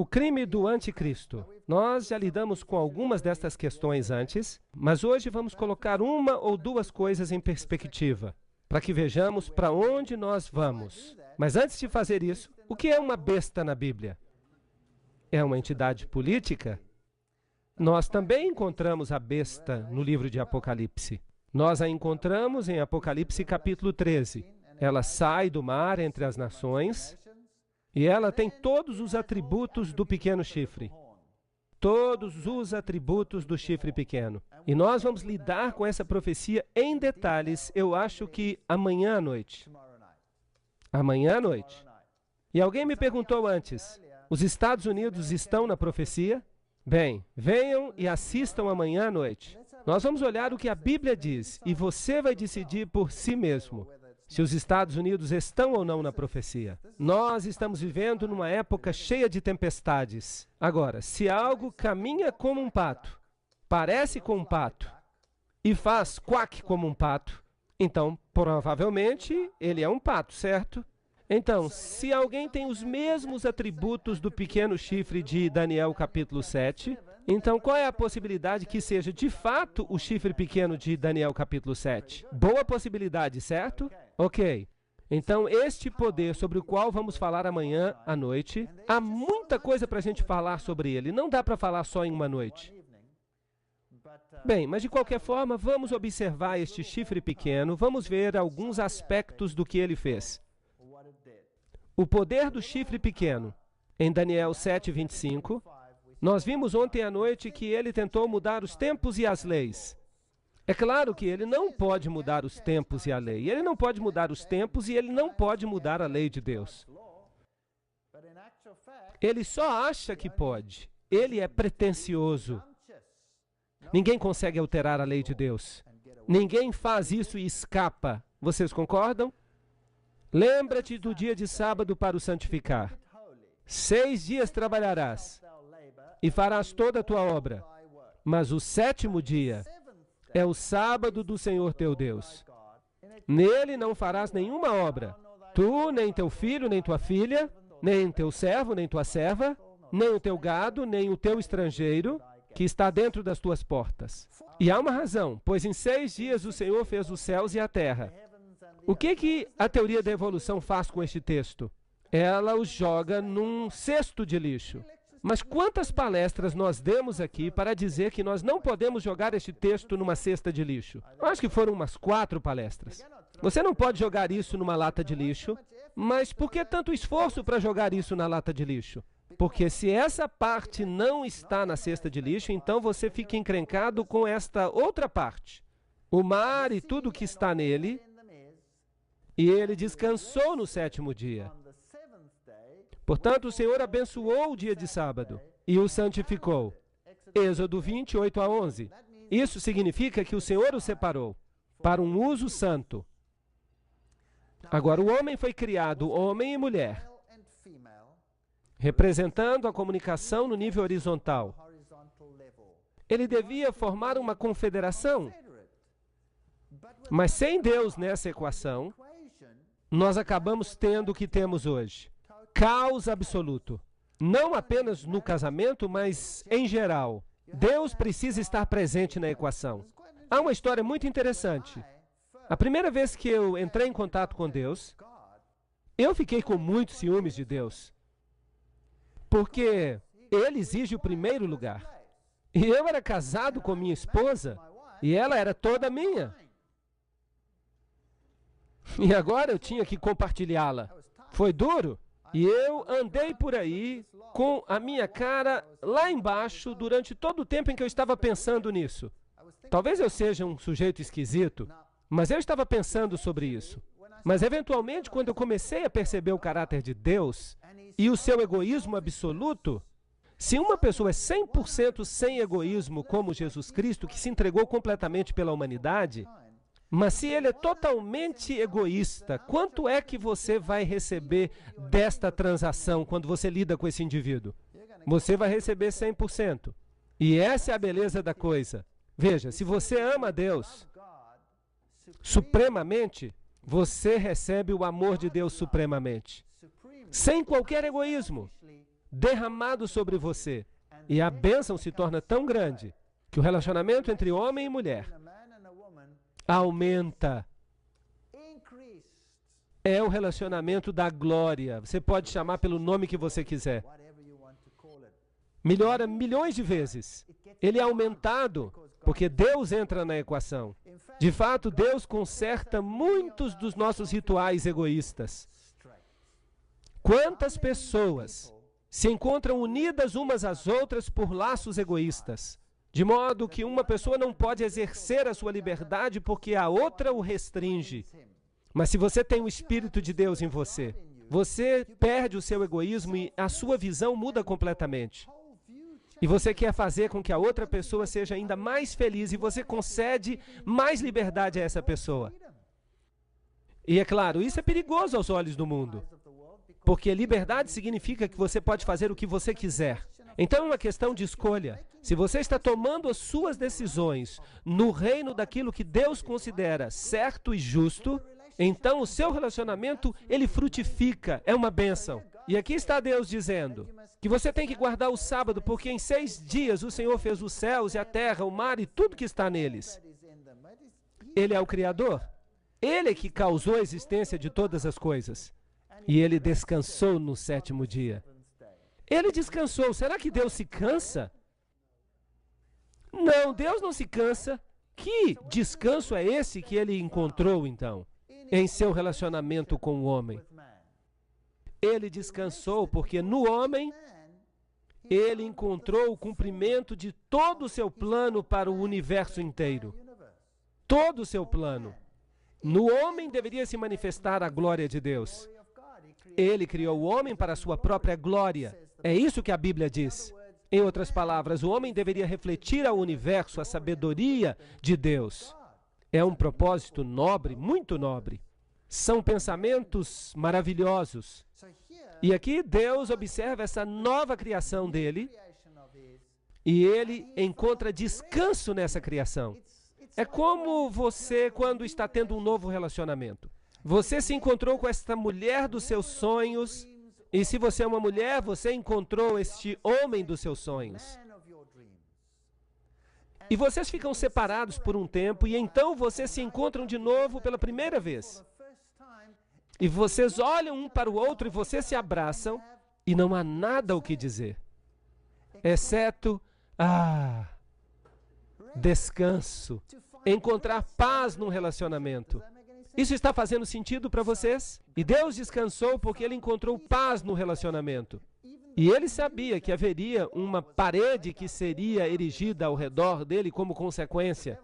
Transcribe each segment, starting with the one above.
crime do anticristo. Nós já lidamos com algumas destas questões antes, mas hoje vamos colocar uma ou duas coisas em perspectiva, para que vejamos para onde nós vamos. Mas antes de fazer isso, o que é uma besta na Bíblia? É uma entidade política? Nós também encontramos a besta no livro de Apocalipse. Nós a encontramos em Apocalipse capítulo 13. Ela sai do mar entre as nações e ela tem todos os atributos do pequeno chifre. Todos os atributos do chifre pequeno. E nós vamos lidar com essa profecia em detalhes, eu acho que amanhã à noite. Amanhã à noite. E alguém me perguntou antes, os Estados Unidos estão na profecia? Bem, venham e assistam amanhã à noite. Nós vamos olhar o que a Bíblia diz e você vai decidir por si mesmo se os Estados Unidos estão ou não na profecia. Nós estamos vivendo numa época cheia de tempestades. Agora, se algo caminha como um pato, parece com um pato e faz quack como um pato, então, provavelmente, ele é um pato, certo? Então, se alguém tem os mesmos atributos do pequeno chifre de Daniel capítulo 7, então qual é a possibilidade que seja de fato o chifre pequeno de Daniel capítulo 7? Boa possibilidade, certo? Ok. Então, este poder sobre o qual vamos falar amanhã à noite, há muita coisa para a gente falar sobre ele. Não dá para falar só em uma noite. Bem, mas de qualquer forma, vamos observar este chifre pequeno, vamos ver alguns aspectos do que ele fez. O poder do chifre pequeno, em Daniel 7:25, nós vimos ontem à noite que ele tentou mudar os tempos e as leis. É claro que ele não pode mudar os tempos e a lei. Ele não pode mudar os tempos e ele não pode mudar a lei de Deus. Ele só acha que pode. Ele é pretensioso. Ninguém consegue alterar a lei de Deus. Ninguém faz isso e escapa. Vocês concordam? Lembra-te do dia de sábado para o santificar. 6 dias trabalharás e farás toda a tua obra. Mas o 7º dia é o sábado do Senhor teu Deus. Nele não farás nenhuma obra. Tu, nem teu filho, nem tua filha, nem teu servo, nem tua serva, nem o teu gado, nem o teu estrangeiro, que está dentro das tuas portas. E há uma razão, pois em 6 dias o Senhor fez os céus e a terra. O que a teoria da evolução faz com este texto? Ela os joga num cesto de lixo. Mas quantas palestras nós demos aqui para dizer que nós não podemos jogar este texto numa cesta de lixo? Eu acho que foram umas 4 palestras. Você não pode jogar isso numa lata de lixo, mas por que tanto esforço para jogar isso na lata de lixo? Porque se essa parte não está na cesta de lixo, então você fica encrencado com esta outra parte. O mar e tudo que está nele, e ele descansou no 7º dia. Portanto, o Senhor abençoou o dia de sábado e o santificou. Êxodo 20:8-11. Isso significa que o Senhor o separou para um uso santo. Agora, o homem foi criado homem e mulher, representando a comunicação no nível horizontal. Ele devia formar uma confederação, mas sem Deus nessa equação, nós acabamos tendo o que temos hoje. Caos absoluto. Não apenas no casamento, mas em geral. Deus precisa estar presente na equação. Há uma história muito interessante. A primeira vez que eu entrei em contato com Deus, eu fiquei com muitos ciúmes de Deus. Porque Ele exige o primeiro lugar. E eu era casado com minha esposa, e ela era toda minha. E agora eu tinha que compartilhá-la. Foi duro. E eu andei por aí com a minha cara lá embaixo durante todo o tempo em que eu estava pensando nisso. Talvez eu seja um sujeito esquisito, mas eu estava pensando sobre isso. Mas, eventualmente, quando eu comecei a perceber o caráter de Deus e o seu egoísmo absoluto, se uma pessoa é 100% sem egoísmo, como Jesus Cristo, que se entregou completamente pela humanidade, mas se ele é totalmente egoísta, quanto é que você vai receber desta transação quando você lida com esse indivíduo? Você vai receber 100%. E essa é a beleza da coisa. Veja, se você ama Deus supremamente, você recebe o amor de Deus supremamente. Sem qualquer egoísmo. derramado sobre você. E a bênção se torna tão grande que o relacionamento entre homem e mulher aumenta. É o relacionamento da glória. Você pode chamar pelo nome que você quiser. Melhora milhões de vezes. Ele é aumentado porque Deus entra na equação. De fato, Deus conserta muitos dos nossos rituais egoístas. Quantas pessoas se encontram unidas umas às outras por laços egoístas, de modo que uma pessoa não pode exercer a sua liberdade porque a outra o restringe. Mas se você tem o Espírito de Deus em você, você perde o seu egoísmo e a sua visão muda completamente. E você quer fazer com que a outra pessoa seja ainda mais feliz e você concede mais liberdade a essa pessoa. E é claro, isso é perigoso aos olhos do mundo, porque liberdade significa que você pode fazer o que você quiser. Então é uma questão de escolha. Se você está tomando as suas decisões no reino daquilo que Deus considera certo e justo, então o seu relacionamento, ele frutifica, é uma bênção. E aqui está Deus dizendo que você tem que guardar o sábado, porque em 6 dias o Senhor fez os céus e a terra, o mar e tudo que está neles. Ele é o Criador. Ele é que causou a existência de todas as coisas. E ele descansou no 7º dia. Ele descansou. Será que Deus se cansa? Não, Deus não se cansa. Que descanso é esse que ele encontrou, então, em seu relacionamento com o homem? Ele descansou porque no homem, ele encontrou o cumprimento de todo o seu plano para o universo inteiro. Todo o seu plano. No homem deveria se manifestar a glória de Deus. Ele criou o homem para a sua própria glória. É isso que a Bíblia diz. Em outras palavras, o homem deveria refletir ao universo a sabedoria de Deus. É um propósito nobre, muito nobre. São pensamentos maravilhosos. E aqui Deus observa essa nova criação dele e ele encontra descanso nessa criação. É como você quando está tendo um novo relacionamento. Você se encontrou com esta mulher dos seus sonhos e se você é uma mulher, você encontrou este homem dos seus sonhos. E vocês ficam separados por um tempo e então vocês se encontram de novo pela primeira vez. E vocês olham um para o outro e vocês se abraçam e não há nada o que dizer, exceto, descanso, encontrar paz num relacionamento. Isso está fazendo sentido para vocês? E Deus descansou porque ele encontrou paz no relacionamento. E ele sabia que haveria uma parede que seria erigida ao redor dele como consequência,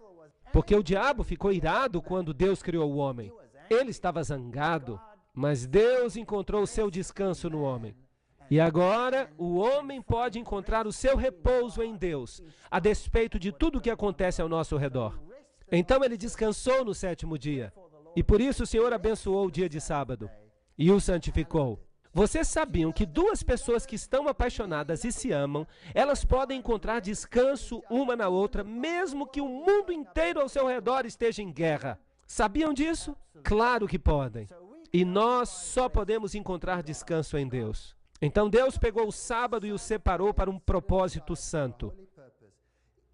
porque o diabo ficou irado quando Deus criou o homem. Ele estava zangado, mas Deus encontrou o seu descanso no homem. E agora, o homem pode encontrar o seu repouso em Deus, a despeito de tudo o que acontece ao nosso redor. Então ele descansou no 7º dia. E por isso o Senhor abençoou o dia de sábado e o santificou. Vocês sabiam que 2 pessoas que estão apaixonadas e se amam, elas podem encontrar descanso uma na outra, mesmo que o mundo inteiro ao seu redor esteja em guerra. Sabiam disso? Claro que podem. E nós só podemos encontrar descanso em Deus. Então Deus pegou o sábado e o separou para um propósito santo.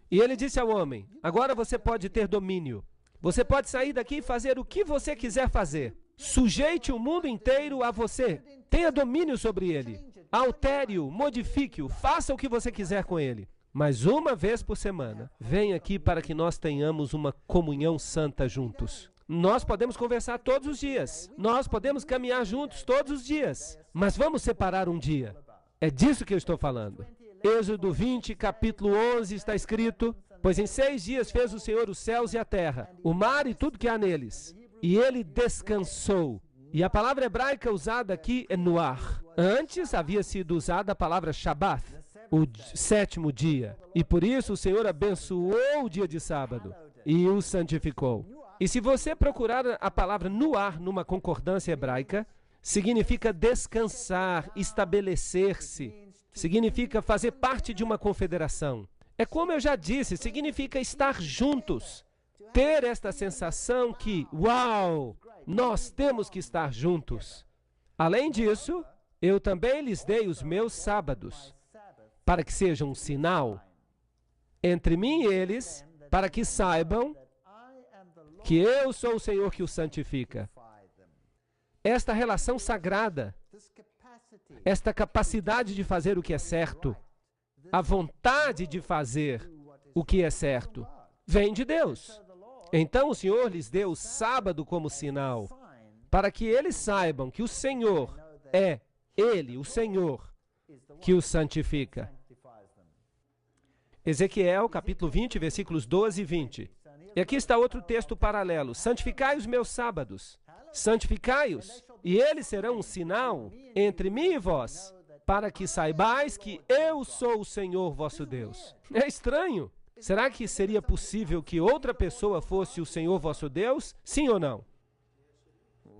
E ele disse ao homem, agora você pode ter domínio. Você pode sair daqui e fazer o que você quiser fazer. Sujeite o mundo inteiro a você. Tenha domínio sobre ele. Altere-o, modifique-o, faça o que você quiser com ele. Mas uma vez por semana, venha aqui para que nós tenhamos uma comunhão santa juntos. Nós podemos conversar todos os dias. Nós podemos caminhar juntos todos os dias. Mas vamos separar um dia. É disso que eu estou falando. Êxodo 20, capítulo 11, está escrito: pois em 6 dias fez o Senhor os céus e a terra, o mar e tudo que há neles. E ele descansou. E a palavra hebraica usada aqui é Noar. Antes havia sido usada a palavra Shabbat, o 7º dia. E por isso o Senhor abençoou o dia de sábado e o santificou. E se você procurar a palavra Noar numa concordância hebraica, significa descansar, estabelecer-se. Significa fazer parte de uma confederação. É como eu já disse, significa estar juntos. Ter esta sensação que, uau, nós temos que estar juntos. Além disso, eu também lhes dei os meus sábados, para que sejam um sinal entre mim e eles, para que saibam que eu sou o Senhor que os santifica. Esta relação sagrada, esta capacidade de fazer o que é certo, a vontade de fazer o que é certo, vem de Deus. Então o Senhor lhes deu o sábado como sinal, para que eles saibam que o Senhor é Ele, o Senhor, que os santifica. Ezequiel, capítulo 20, versículos 12 e 20. E aqui está outro texto paralelo. Santificai os meus sábados, santificai-os, e eles serão um sinal entre mim e vós, para que saibais que eu sou o Senhor vosso Deus. É estranho. Será que seria possível que outra pessoa fosse o Senhor vosso Deus? Sim ou não?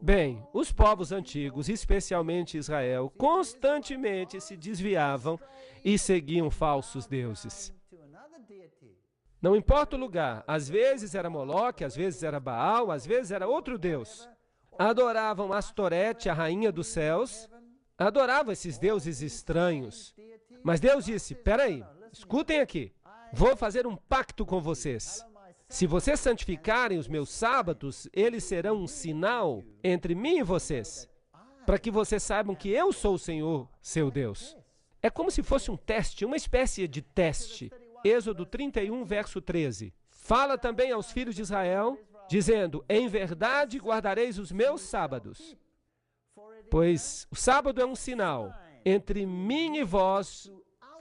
Bem, os povos antigos, especialmente Israel, constantemente se desviavam e seguiam falsos deuses. Não importa o lugar, às vezes era Moloque, às vezes era Baal, às vezes era outro deus. Adoravam Astorete, a rainha dos céus, adoravam esses deuses estranhos. Mas Deus disse, peraí, escutem aqui, vou fazer um pacto com vocês. Se vocês santificarem os meus sábados, eles serão um sinal entre mim e vocês, para que vocês saibam que eu sou o Senhor, seu Deus. É como se fosse um teste, uma espécie de teste. Êxodo 31, verso 13. Fala também aos filhos de Israel, dizendo, em verdade guardareis os meus sábados, pois o sábado é um sinal entre mim e vós,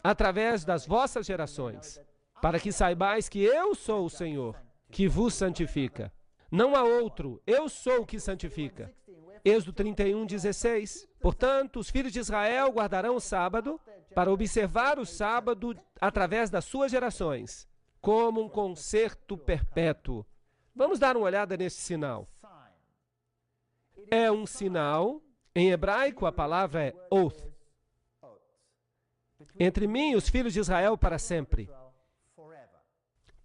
através das vossas gerações, para que saibais que eu sou o Senhor, que vos santifica. Não há outro, eu sou o que santifica. Êxodo 31, 16. Portanto, os filhos de Israel guardarão o sábado, para observar o sábado através das suas gerações, como um concerto perpétuo. Vamos dar uma olhada nesse sinal. É um sinal, em hebraico a palavra é oath, entre mim e os filhos de Israel para sempre.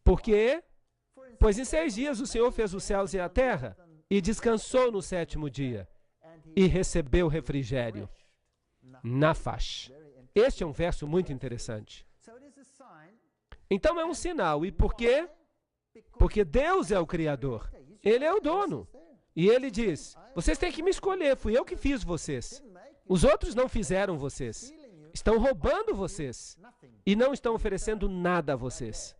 Por quê? Pois em 6 dias o Senhor fez os céus e a terra, e descansou no 7º dia, e recebeu refrigério. Nafash. Este é um verso muito interessante. Então é um sinal. E por quê? Porque Deus é o Criador. Ele é o dono. E Ele diz, vocês têm que me escolher, fui eu que fiz vocês. Os outros não fizeram vocês. Estão roubando vocês. E não estão oferecendo nada a vocês,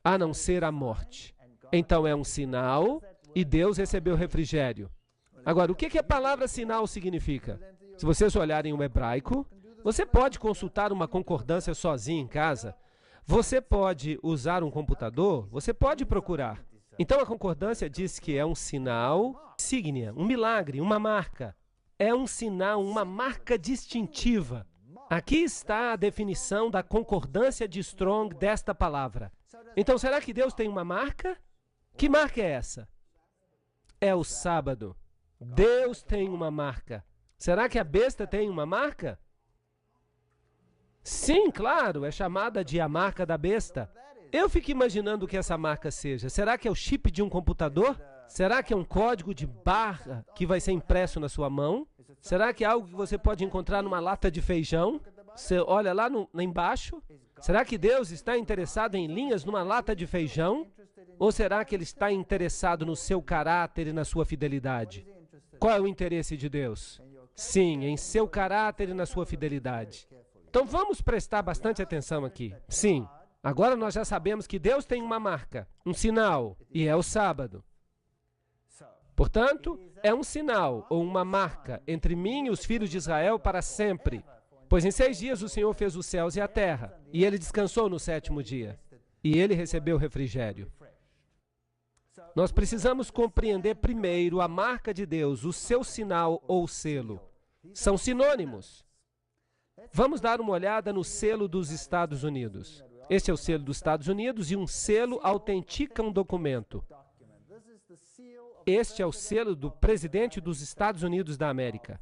a não ser a morte. Então é um sinal e Deus recebeu refrigério. Agora, o que a palavra sinal significa? Se vocês olharem o hebraico, você pode consultar uma concordância sozinho em casa. Você pode usar um computador, você pode procurar. Então a concordância diz que é um sinal, sígnia, um milagre, uma marca. É um sinal, uma marca distintiva. Aqui está a definição da concordância de Strong desta palavra. Então, será que Deus tem uma marca? Que marca é essa? É o sábado. Deus tem uma marca. Será que a besta tem uma marca? Sim, claro, é chamada de a marca da besta. Eu fico imaginando o que essa marca seja. Será que é o chip de um computador? Será que é um código de barra que vai ser impresso na sua mão? Será que é algo que você pode encontrar numa lata de feijão? Você olha lá embaixo. Será que Deus está interessado em linhas numa lata de feijão? Ou será que Ele está interessado no seu caráter e na sua fidelidade? Qual é o interesse de Deus? Sim, em seu caráter e na sua fidelidade. Então vamos prestar bastante atenção aqui. Sim, agora nós já sabemos que Deus tem uma marca, um sinal, e é o sábado. Portanto, é um sinal ou uma marca entre mim e os filhos de Israel para sempre. Pois em 6 dias o Senhor fez os céus e a terra, e Ele descansou no 7º dia, e Ele recebeu refrigério. Nós precisamos compreender primeiro a marca de Deus, o seu sinal ou selo. São sinônimos. Vamos dar uma olhada no selo dos Estados Unidos. Este é o selo dos Estados Unidos e um selo autentica um documento. Este é o selo do presidente dos Estados Unidos da América.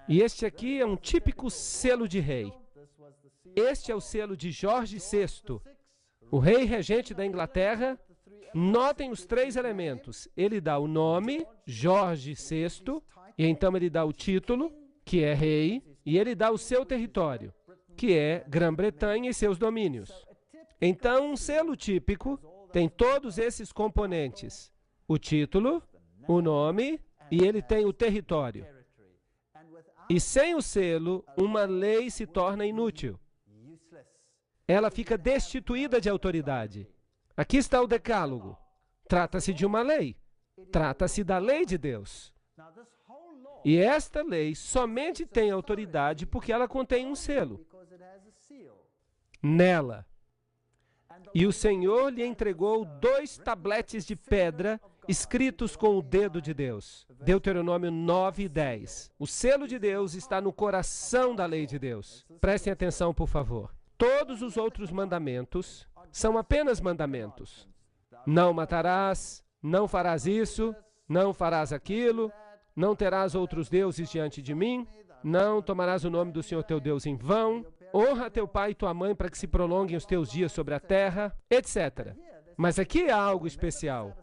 E este aqui é um típico selo de rei. Este é o selo de Jorge VI, o rei regente da Inglaterra. Notem os 3 elementos. Ele dá o nome, Jorge VI, e então ele dá o título, que é rei, e ele dá o seu território, que é Grã-Bretanha e seus domínios. Então, um selo típico tem todos esses componentes: o título, o nome, e ele tem o território. E sem o selo, uma lei se torna inútil. Ela fica destituída de autoridade. Aqui está o Decálogo. Trata-se de uma lei. Trata-se da lei de Deus. E esta lei somente tem autoridade porque ela contém um selo nela. E o Senhor lhe entregou 2 tabletes de pedra escritos com o dedo de Deus. Deuteronômio 9 e 10. O selo de Deus está no coração da lei de Deus. Prestem atenção, por favor. Todos os outros mandamentos são apenas mandamentos. Não matarás, não farás isso, não farás aquilo, não terás outros deuses diante de mim, não tomarás o nome do Senhor teu Deus em vão, honra teu pai e tua mãe para que se prolonguem os teus dias sobre a terra, etc. Mas aqui há algo especial.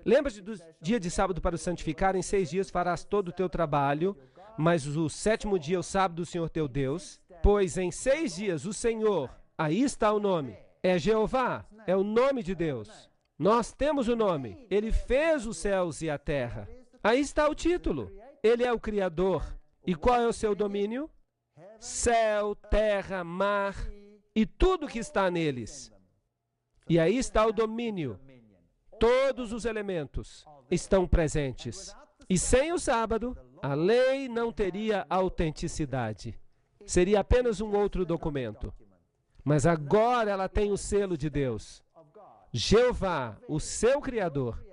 Lembra-te do dia de sábado para o santificar, em 6 dias farás todo o teu trabalho, mas o 7º dia é o sábado do Senhor teu Deus, pois em 6 dias o Senhor, aí está o nome, é Jeová, é o nome de Deus. Nós temos o nome, ele fez os céus e a terra. Aí está o título, ele é o Criador. E qual é o seu domínio? Céu, terra, mar e tudo que está neles. E aí está o domínio. Todos os elementos estão presentes. E sem o sábado, a lei não teria autenticidade. Seria apenas um outro documento. Mas agora ela tem o selo de Deus. Jeová, o seu Criador,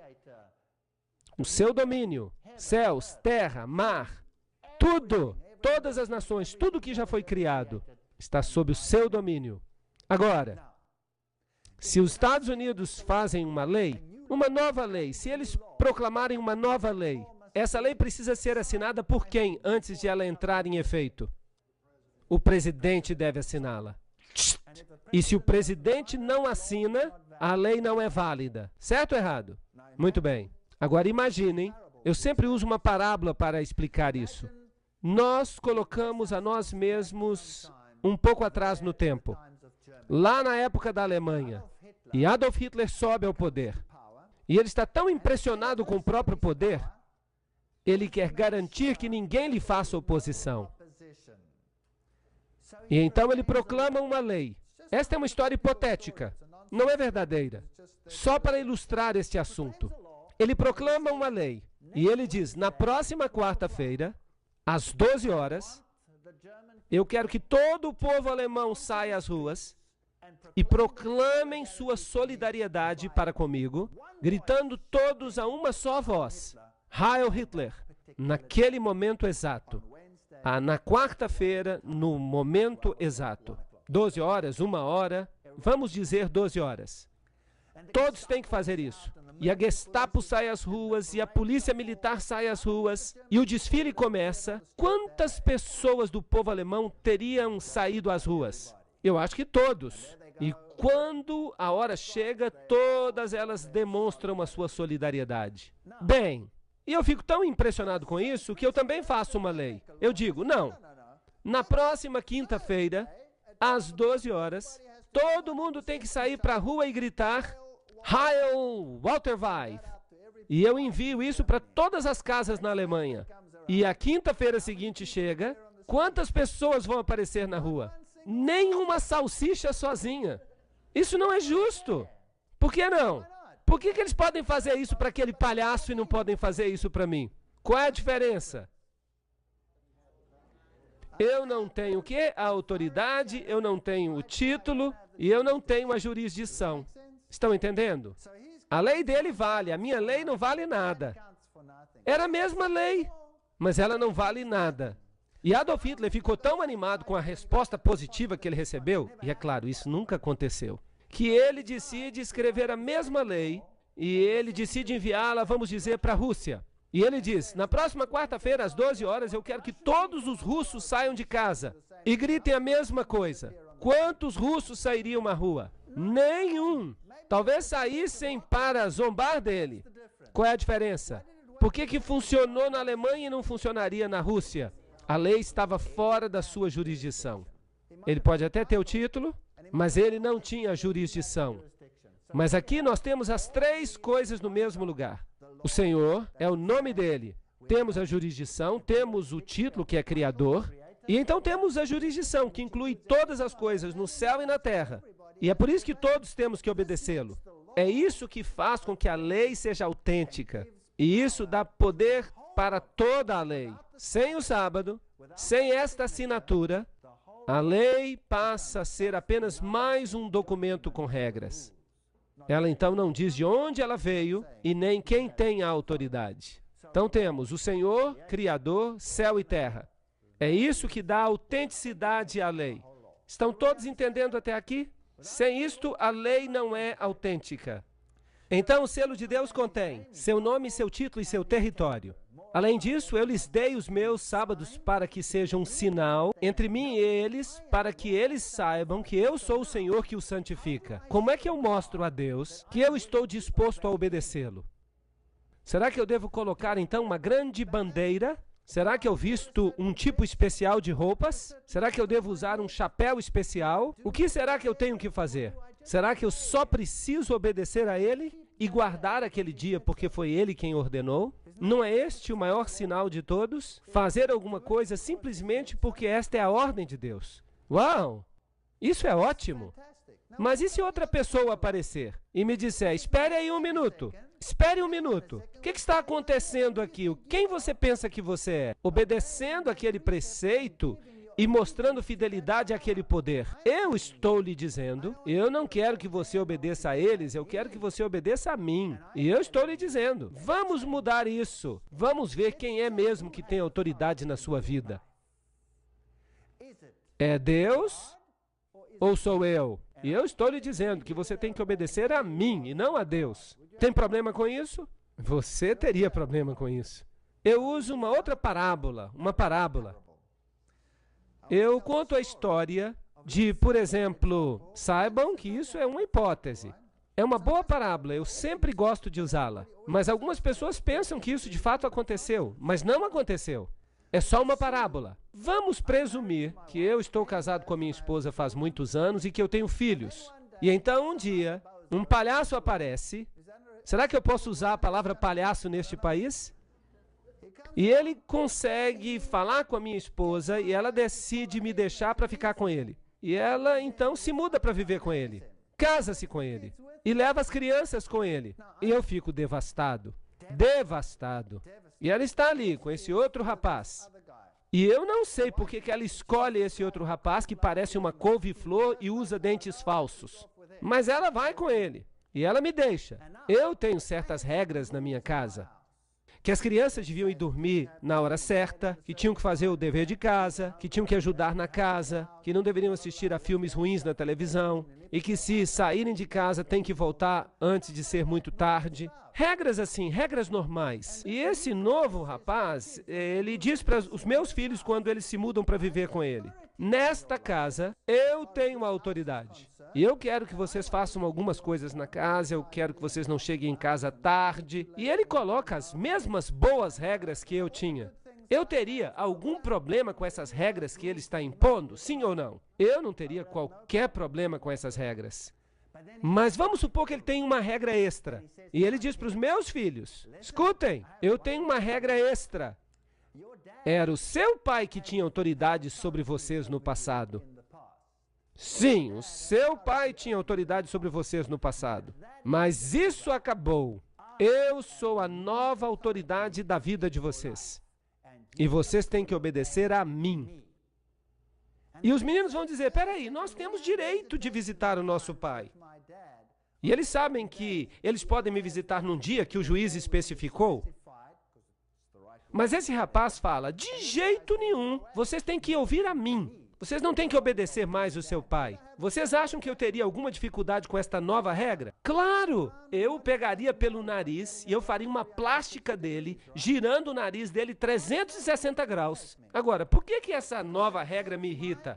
o seu domínio, céus, terra, mar, tudo, todas as nações, tudo que já foi criado, está sob o seu domínio. Agora, se os Estados Unidos fazem uma lei, uma nova lei, se eles proclamarem uma nova lei, essa lei precisa ser assinada por quem antes de ela entrar em efeito? O presidente deve assiná-la. E se o presidente não assina, a lei não é válida. Certo ou errado? Muito bem. Agora imaginem, eu sempre uso uma parábola para explicar isso. Nós colocamos a nós mesmos um pouco atrás no tempo, lá na época da Alemanha, e Adolf Hitler sobe ao poder. E ele está tão impressionado com o próprio poder, ele quer garantir que ninguém lhe faça oposição. E então ele proclama uma lei. Esta é uma história hipotética, não é verdadeira. Só para ilustrar este assunto. Ele proclama uma lei, e ele diz, na próxima quarta-feira, às 12 horas, eu quero que todo o povo alemão saia às ruas e proclamem sua solidariedade para comigo, gritando todos a uma só voz, Heil Hitler, naquele momento exato. Na quarta-feira, no momento exato. 12 horas, 1 hora, vamos dizer 12 horas. Todos têm que fazer isso. E a Gestapo sai às ruas, e a polícia militar sai às ruas, e o desfile começa. Quantas pessoas do povo alemão teriam saído às ruas? Eu acho que todos. E quando a hora chega, todas elas demonstram a sua solidariedade. Bem, e eu fico tão impressionado com isso que eu também faço uma lei. Eu digo, não, na próxima quinta-feira, às 12 horas, todo mundo tem que sair para a rua e gritar Heil Walter Weid. E eu envio isso para todas as casas na Alemanha. E a quinta-feira seguinte chega, quantas pessoas vão aparecer na rua? Nenhuma salsicha sozinha. Isso não é justo. Por que não? Por que eles podem fazer isso para aquele palhaço e não podem fazer isso para mim? Qual é a diferença? Eu não tenho o quê? A autoridade, eu não tenho o título e eu não tenho a jurisdição. Estão entendendo? A lei dele vale, a minha lei não vale nada. Era a mesma lei, mas ela não vale nada. E Adolf Hitler ficou tão animado com a resposta positiva que ele recebeu, e é claro, isso nunca aconteceu, que ele decide escrever a mesma lei e ele decide enviá-la, vamos dizer, para a Rússia. E ele diz, na próxima quarta-feira, às 12 horas, eu quero que todos os russos saiam de casa e gritem a mesma coisa. Quantos russos sairiam à rua? Nenhum. Talvez saíssem para zombar dele. Qual é a diferença? Por que funcionou na Alemanha e não funcionaria na Rússia? A lei estava fora da sua jurisdição. Ele pode até ter o título, mas ele não tinha jurisdição. Mas aqui nós temos as três coisas no mesmo lugar. O Senhor é o nome dele. Temos a jurisdição, temos o título, que é Criador, e então temos a jurisdição, que inclui todas as coisas no céu e na terra. E é por isso que todos temos que obedecê-lo. É isso que faz com que a lei seja autêntica. E isso dá poder para toda a lei. Sem o sábado, sem esta assinatura, a lei passa a ser apenas mais um documento com regras. Ela então não diz de onde ela veio e nem quem tem a autoridade. Então temos o Senhor, Criador, céu e terra. É isso que dá autenticidade à lei. Estão todos entendendo até aqui? Sem isto, a lei não é autêntica. Então, o selo de Deus contém seu nome, seu título e seu território. Além disso, eu lhes dei os meus sábados para que sejam um sinal entre mim e eles, para que eles saibam que eu sou o Senhor que os santifica. Como é que eu mostro a Deus que eu estou disposto a obedecê-lo? Será que eu devo colocar, então, uma grande bandeira? Será que eu visto um tipo especial de roupas? Será que eu devo usar um chapéu especial? O que será que eu tenho que fazer? Será que eu só preciso obedecer a Ele e guardar aquele dia porque foi Ele quem ordenou? Não é este o maior sinal de todos? Fazer alguma coisa simplesmente porque esta é a ordem de Deus. Uau! Isso é ótimo! Mas e se outra pessoa aparecer e me disser, espere aí um minuto, espere um minuto, o que está acontecendo aqui? Quem você pensa que você é? Obedecendo aquele preceito e mostrando fidelidade àquele poder. Eu estou lhe dizendo, eu não quero que você obedeça a eles, eu quero que você obedeça a mim. E eu estou lhe dizendo, vamos mudar isso. Vamos ver quem é mesmo que tem autoridade na sua vida. É Deus ou sou eu? E eu estou lhe dizendo que você tem que obedecer a mim e não a Deus. Tem problema com isso? Você teria problema com isso. Eu uso uma outra parábola, uma parábola. Eu conto a história de, por exemplo, saibam que isso é uma hipótese. É uma boa parábola, eu sempre gosto de usá-la. Mas algumas pessoas pensam que isso de fato aconteceu, mas não aconteceu. É só uma parábola. Vamos presumir que eu estou casado com a minha esposa faz muitos anos e que eu tenho filhos. E então um dia, um palhaço aparece. Será que eu posso usar a palavra palhaço neste país? E ele consegue falar com a minha esposa e ela decide me deixar para ficar com ele. E ela então se muda para viver com ele. Casa-se com ele. E leva as crianças com ele. E eu fico devastado. Devastado. E ela está ali com esse outro rapaz. E eu não sei por que ela escolhe esse outro rapaz que parece uma couve-flor e usa dentes falsos. Mas ela vai com ele. E ela me deixa. Eu tenho certas regras na minha casa. Que as crianças deviam ir dormir na hora certa, que tinham que fazer o dever de casa, que tinham que ajudar na casa, que não deveriam assistir a filmes ruins na televisão, e que se saírem de casa tem que voltar antes de ser muito tarde. Regras assim, regras normais. E esse novo rapaz, ele diz para os meus filhos quando eles se mudam para viver com ele, nesta casa, eu tenho a autoridade. E eu quero que vocês façam algumas coisas na casa, eu quero que vocês não cheguem em casa tarde. E ele coloca as mesmas boas regras que eu tinha. Eu teria algum problema com essas regras que ele está impondo? Sim ou não? Eu não teria qualquer problema com essas regras. Mas vamos supor que ele tem uma regra extra. E ele diz para os meus filhos, escutem, eu tenho uma regra extra. Era o seu pai que tinha autoridade sobre vocês no passado. Sim, o seu pai tinha autoridade sobre vocês no passado. Mas isso acabou. Eu sou a nova autoridade da vida de vocês. E vocês têm que obedecer a mim. E os meninos vão dizer, peraí, nós temos direito de visitar o nosso pai. E eles sabem que eles podem me visitar num dia que o juiz especificou. Mas esse rapaz fala, de jeito nenhum, vocês têm que ouvir a mim. Vocês não têm que obedecer mais o seu pai. Vocês acham que eu teria alguma dificuldade com esta nova regra? Claro! Eu o pegaria pelo nariz e eu faria uma plástica dele, girando o nariz dele 360 graus. Agora, por que essa nova regra me irrita?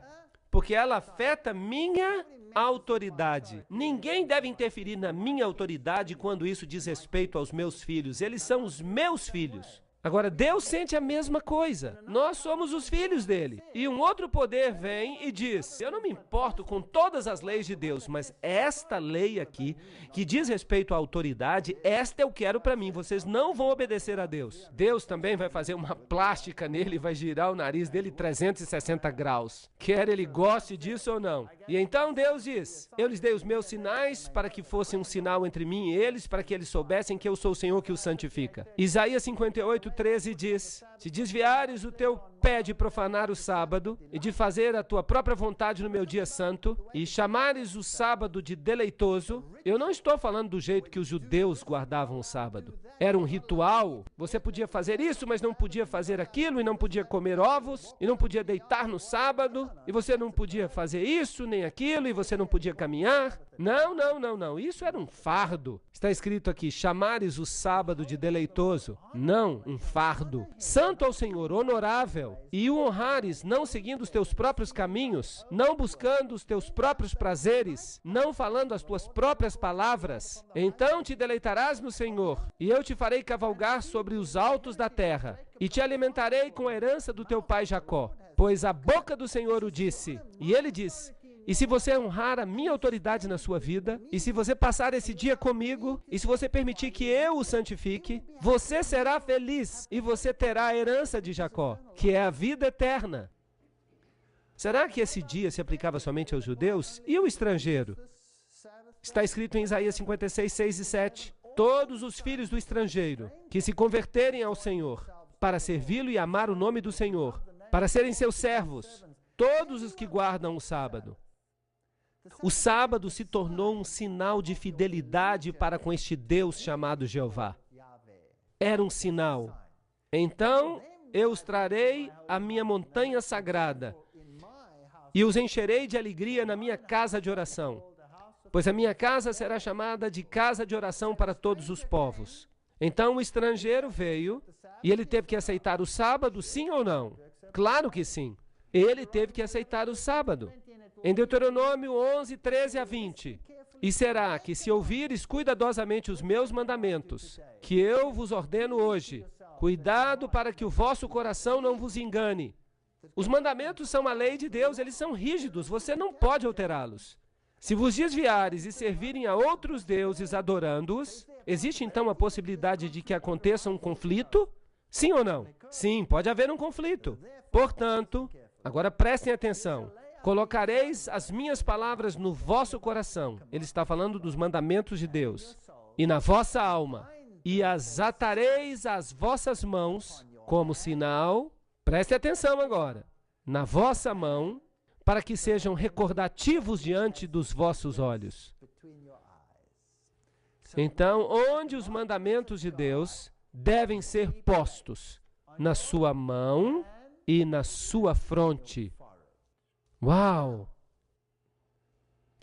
Porque ela afeta minha autoridade. Ninguém deve interferir na minha autoridade quando isso diz respeito aos meus filhos. Eles são os meus filhos. Agora, Deus sente a mesma coisa. Nós somos os filhos dele. E um outro poder vem e diz, eu não me importo com todas as leis de Deus, mas esta lei aqui, que diz respeito à autoridade, esta eu quero para mim. Vocês não vão obedecer a Deus. Deus também vai fazer uma plástica nele e vai girar o nariz dele 360 graus. Quer ele goste disso ou não. E então Deus diz, eu lhes dei os meus sinais para que fosse um sinal entre mim e eles, para que eles soubessem que eu sou o Senhor que os santifica. Isaías 58:13 diz, se desviares o teu pé de profanar o sábado e de fazer a tua própria vontade no meu dia santo e chamares o sábado de deleitoso, eu não estou falando do jeito que os judeus guardavam o sábado. Era um ritual, você podia fazer isso, mas não podia fazer aquilo, e não podia comer ovos, e não podia deitar no sábado, e você não podia fazer isso, nem aquilo, e você não podia caminhar. Não, isso era um fardo. Está escrito aqui, chamares o sábado de deleitoso. Não, um fardo. Santo ao Senhor, honorável, e o honrares, não seguindo os teus próprios caminhos, não buscando os teus próprios prazeres, não falando as tuas próprias palavras. Então te deleitarás no Senhor, e eu te farei cavalgar sobre os altos da terra, e te alimentarei com a herança do teu pai Jacó. Pois a boca do Senhor o disse, e ele disse, e se você honrar a minha autoridade na sua vida, e se você passar esse dia comigo, e se você permitir que eu o santifique, você será feliz e você terá a herança de Jacó, que é a vida eterna. Será que esse dia se aplicava somente aos judeus? E o estrangeiro? Está escrito em Isaías 56, 6 e 7. Todos os filhos do estrangeiro que se converterem ao Senhor, para servi-lo e amar o nome do Senhor, para serem seus servos, todos os que guardam o sábado. O sábado se tornou um sinal de fidelidade para com este Deus chamado Jeová. Era um sinal. Então eu os trarei à minha montanha sagrada e os encherei de alegria na minha casa de oração, pois a minha casa será chamada de casa de oração para todos os povos. Então o estrangeiro veio e ele teve que aceitar o sábado, sim ou não? Claro que sim. Ele teve que aceitar o sábado. Em Deuteronômio 11, 13 a 20. E será que se ouvires cuidadosamente os meus mandamentos, que eu vos ordeno hoje, cuidado para que o vosso coração não vos engane. Os mandamentos são a lei de Deus, eles são rígidos, você não pode alterá-los. Se vos desviares e servirem a outros deuses adorando-os, existe então a possibilidade de que aconteça um conflito? Sim ou não? Sim, pode haver um conflito. Portanto, agora prestem atenção. Colocareis as minhas palavras no vosso coração. Ele está falando dos mandamentos de Deus. E na vossa alma. E as atareis às vossas mãos como sinal. Preste atenção agora. Na vossa mão, para que sejam recordativos diante dos vossos olhos. Então, onde os mandamentos de Deus devem ser postos? Na sua mão e na sua fronte. Uau!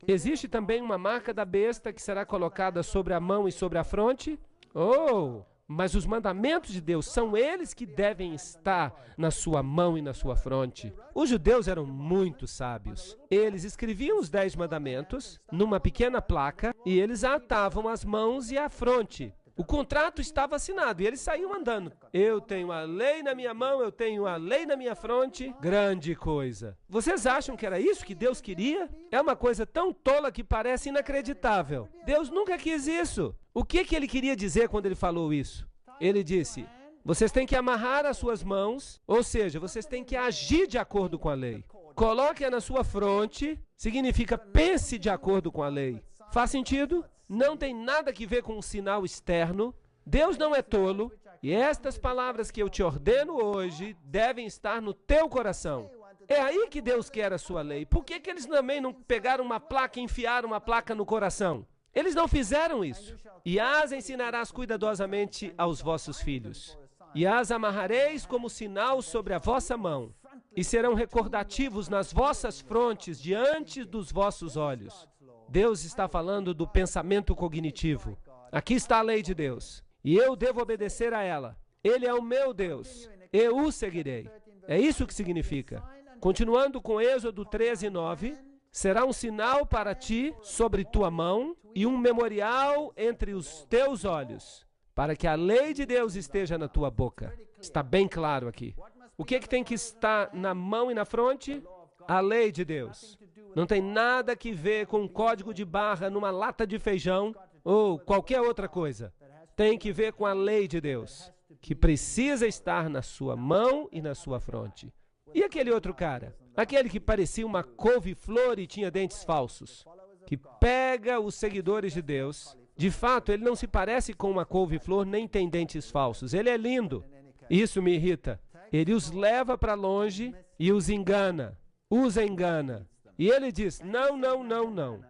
Existe também uma marca da besta que será colocada sobre a mão e sobre a fronte? Oh! Mas os mandamentos de Deus são eles que devem estar na sua mão e na sua fronte. Os judeus eram muito sábios. Eles escreviam os 10 mandamentos numa pequena placa e eles atavam as mãos e a fronte. O contrato estava assinado e eles saíam andando. Eu tenho a lei na minha mão, eu tenho a lei na minha fronte. Grande coisa. Vocês acham que era isso que Deus queria? É uma coisa tão tola que parece inacreditável. Deus nunca quis isso. O que ele queria dizer quando ele falou isso? Ele disse, vocês têm que amarrar as suas mãos, ou seja, vocês têm que agir de acordo com a lei. Coloque-a na sua fronte, significa pense de acordo com a lei. Faz sentido? Não tem nada que ver com um sinal externo. Deus não é tolo. E estas palavras que eu te ordeno hoje devem estar no teu coração. É aí que Deus quer a sua lei. Por que eles também não pegaram uma placa e enfiaram uma placa no coração? Eles não fizeram isso. E as ensinarás cuidadosamente aos vossos filhos. E as amarrareis como sinal sobre a vossa mão. E serão recordativos nas vossas frontes diante dos vossos olhos. Deus está falando do pensamento cognitivo. Aqui está a lei de Deus. E eu devo obedecer a ela. Ele é o meu Deus. Eu o seguirei. É isso que significa. Continuando com Êxodo 13, 9. Será um sinal para ti sobre tua mão e um memorial entre os teus olhos. para que a lei de Deus esteja na tua boca. Está bem claro aqui. O que tem que estar na mão e na fronte? A lei de Deus. Não tem nada que ver com um código de barra numa lata de feijão ou qualquer outra coisa. Tem que ver com a lei de Deus, que precisa estar na sua mão e na sua fronte. E aquele outro cara? Aquele que parecia uma couve-flor e tinha dentes falsos, que pega os seguidores de Deus. De fato, ele não se parece com uma couve-flor nem tem dentes falsos. Ele é lindo. Isso me irrita. Ele os leva para longe e os engana. Os engana. E ele diz, não, não, não, não.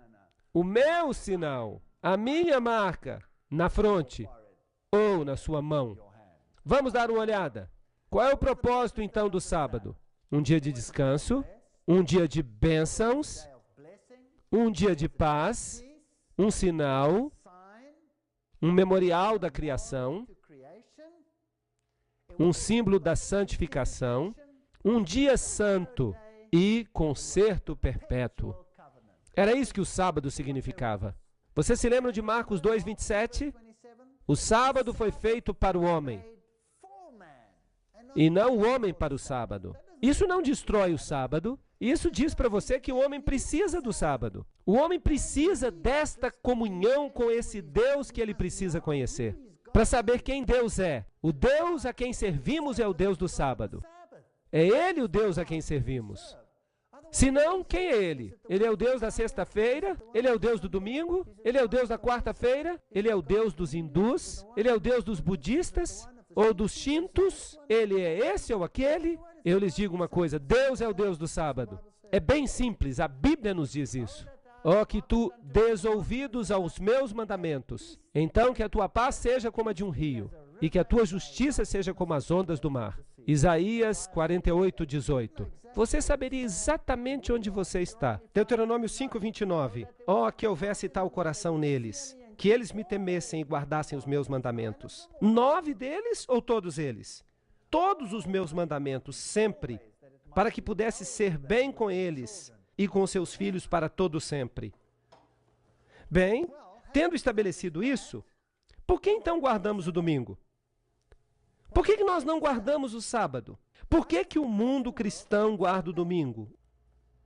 O meu sinal, a minha marca, na fronte ou na sua mão. Vamos dar uma olhada. Qual é o propósito, então, do sábado? Um dia de descanso, um dia de bênçãos, um dia de paz, um sinal, um memorial da criação, um símbolo da santificação, um dia santo e concerto perpétuo. Era isso que o sábado significava. Você se lembra de Marcos 2:27? O sábado foi feito para o homem, e não o homem para o sábado. Isso não destrói o sábado. Isso diz para você que o homem precisa do sábado. O homem precisa desta comunhão com esse Deus que ele precisa conhecer, para saber quem Deus é. O Deus a quem servimos é o Deus do sábado. É Ele o Deus a quem servimos. Se não, quem é Ele? Ele é o Deus da sexta-feira? Ele é o Deus do domingo? Ele é o Deus da quarta-feira? Ele é o Deus dos hindus? Ele é o Deus dos budistas? Ou dos shintos? Ele é esse ou aquele? Eu lhes digo uma coisa, Deus é o Deus do sábado. É bem simples, a Bíblia nos diz isso. Ó, que tu des ouvidos aos meus mandamentos, então que a tua paz seja como a de um rio, e que a tua justiça seja como as ondas do mar. Isaías 48:18. Você saberia exatamente onde você está. Deuteronômio 5:29. Ó, que houvesse tal coração neles, que eles me temessem e guardassem os meus mandamentos. 9 deles ou todos eles? Todos os meus mandamentos, sempre, para que pudesse ser bem com eles e com seus filhos para todo sempre. Bem, tendo estabelecido isso, por que então guardamos o domingo? Por que nós não guardamos o sábado? Por que o mundo cristão guarda o domingo?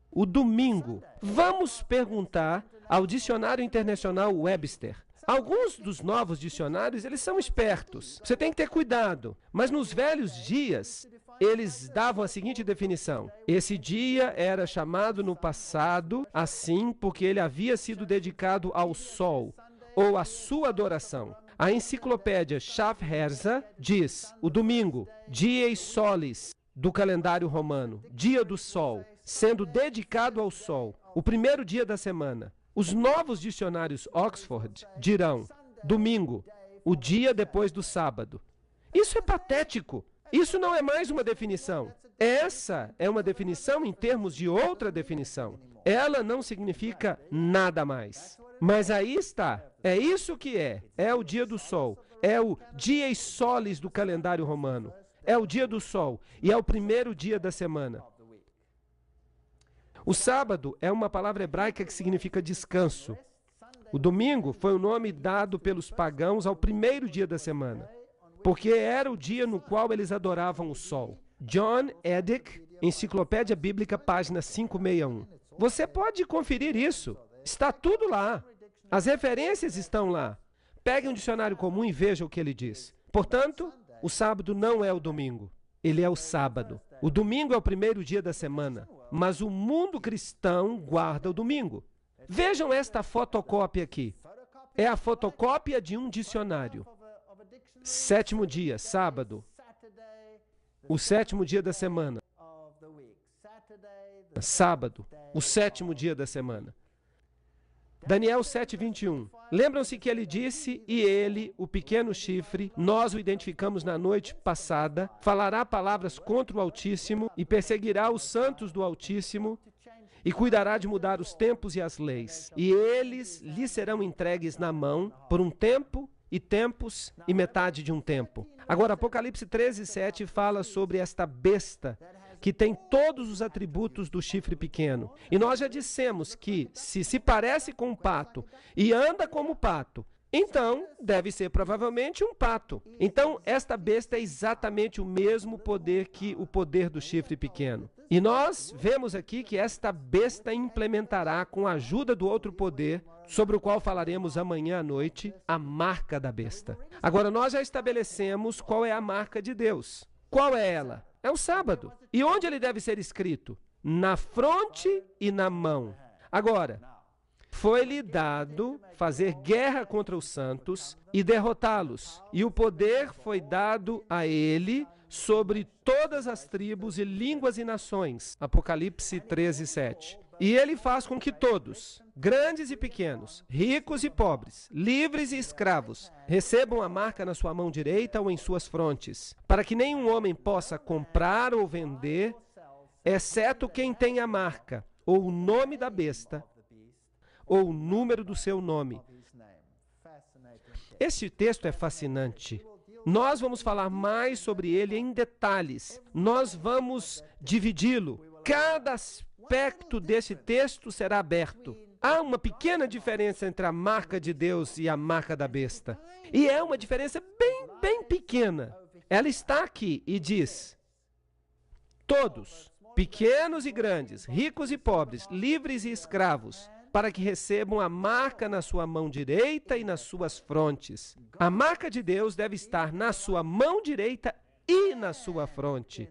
O domingo. Vamos perguntar ao Dicionário Internacional Webster. Alguns dos novos dicionários, eles são espertos. Você tem que ter cuidado. Mas nos velhos dias, eles davam a seguinte definição. Esse dia era chamado no passado assim porque ele havia sido dedicado ao sol ou à sua adoração. A enciclopédia Schaffhauser diz, o domingo, dies solis, do calendário romano, dia do sol, sendo dedicado ao sol, o primeiro dia da semana. Os novos dicionários Oxford dirão, domingo, o dia depois do sábado. Isso é patético. Isso não é mais uma definição. Essa é uma definição em termos de outra definição. Ela não significa nada mais. Mas aí está. É isso que é. É o dia do sol. É o dies solis do calendário romano. É o dia do sol. E é o primeiro dia da semana. O sábado é uma palavra hebraica que significa descanso. O domingo foi o nome dado pelos pagãos ao primeiro dia da semana, porque era o dia no qual eles adoravam o sol. John Edick, Enciclopédia Bíblica, página 561. Você pode conferir isso. Está tudo lá. As referências estão lá. Pegue um dicionário comum e veja o que ele diz. Portanto, o sábado não é o domingo. Ele é o sábado. O domingo é o primeiro dia da semana, mas o mundo cristão guarda o domingo. Vejam esta fotocópia aqui. É a fotocópia de um dicionário. 7º dia, sábado. O 7º dia da semana. Sábado, o 7º dia da semana. Daniel 7:21. Lembram-se que ele disse, e ele, o pequeno chifre, nós o identificamos na noite passada, falará palavras contra o Altíssimo e perseguirá os santos do Altíssimo e cuidará de mudar os tempos e as leis. E eles lhe serão entregues na mão por um tempo e tempos e metade de um tempo. Agora, Apocalipse 13:7 fala sobre esta besta que tem todos os atributos do chifre pequeno. E nós já dissemos que, se parece com um pato e anda como pato, Então, deve ser provavelmente um pato. Então, esta besta é exatamente o mesmo poder que o poder do chifre pequeno. E nós vemos aqui que esta besta implementará, com a ajuda do outro poder, sobre o qual falaremos amanhã à noite, a marca da besta. Agora, nós já estabelecemos qual é a marca de Deus. Qual é ela? É o sábado. E onde ele deve ser escrito? Na fronte e na mão. Agora, foi-lhe dado fazer guerra contra os santos e derrotá-los. E o poder foi dado a ele sobre todas as tribos e línguas e nações. Apocalipse 13:7. E ele faz com que todos, grandes e pequenos, ricos e pobres, livres e escravos, recebam a marca na sua mão direita ou em suas frontes, para que nenhum homem possa comprar ou vender, exceto quem tem a marca, ou o nome da besta, ou o número do seu nome. Este texto é fascinante. Nós vamos falar mais sobre ele em detalhes. Nós vamos dividi-lo. Cada aspecto desse texto será aberto. Há uma pequena diferença entre a marca de Deus e a marca da besta. E é uma diferença bem pequena. Ela está aqui e diz: todos, pequenos e grandes, ricos e pobres, livres e escravos, para que recebam a marca na sua mão direita e nas suas frontes. A marca de Deus deve estar na sua mão direita e na sua fronte.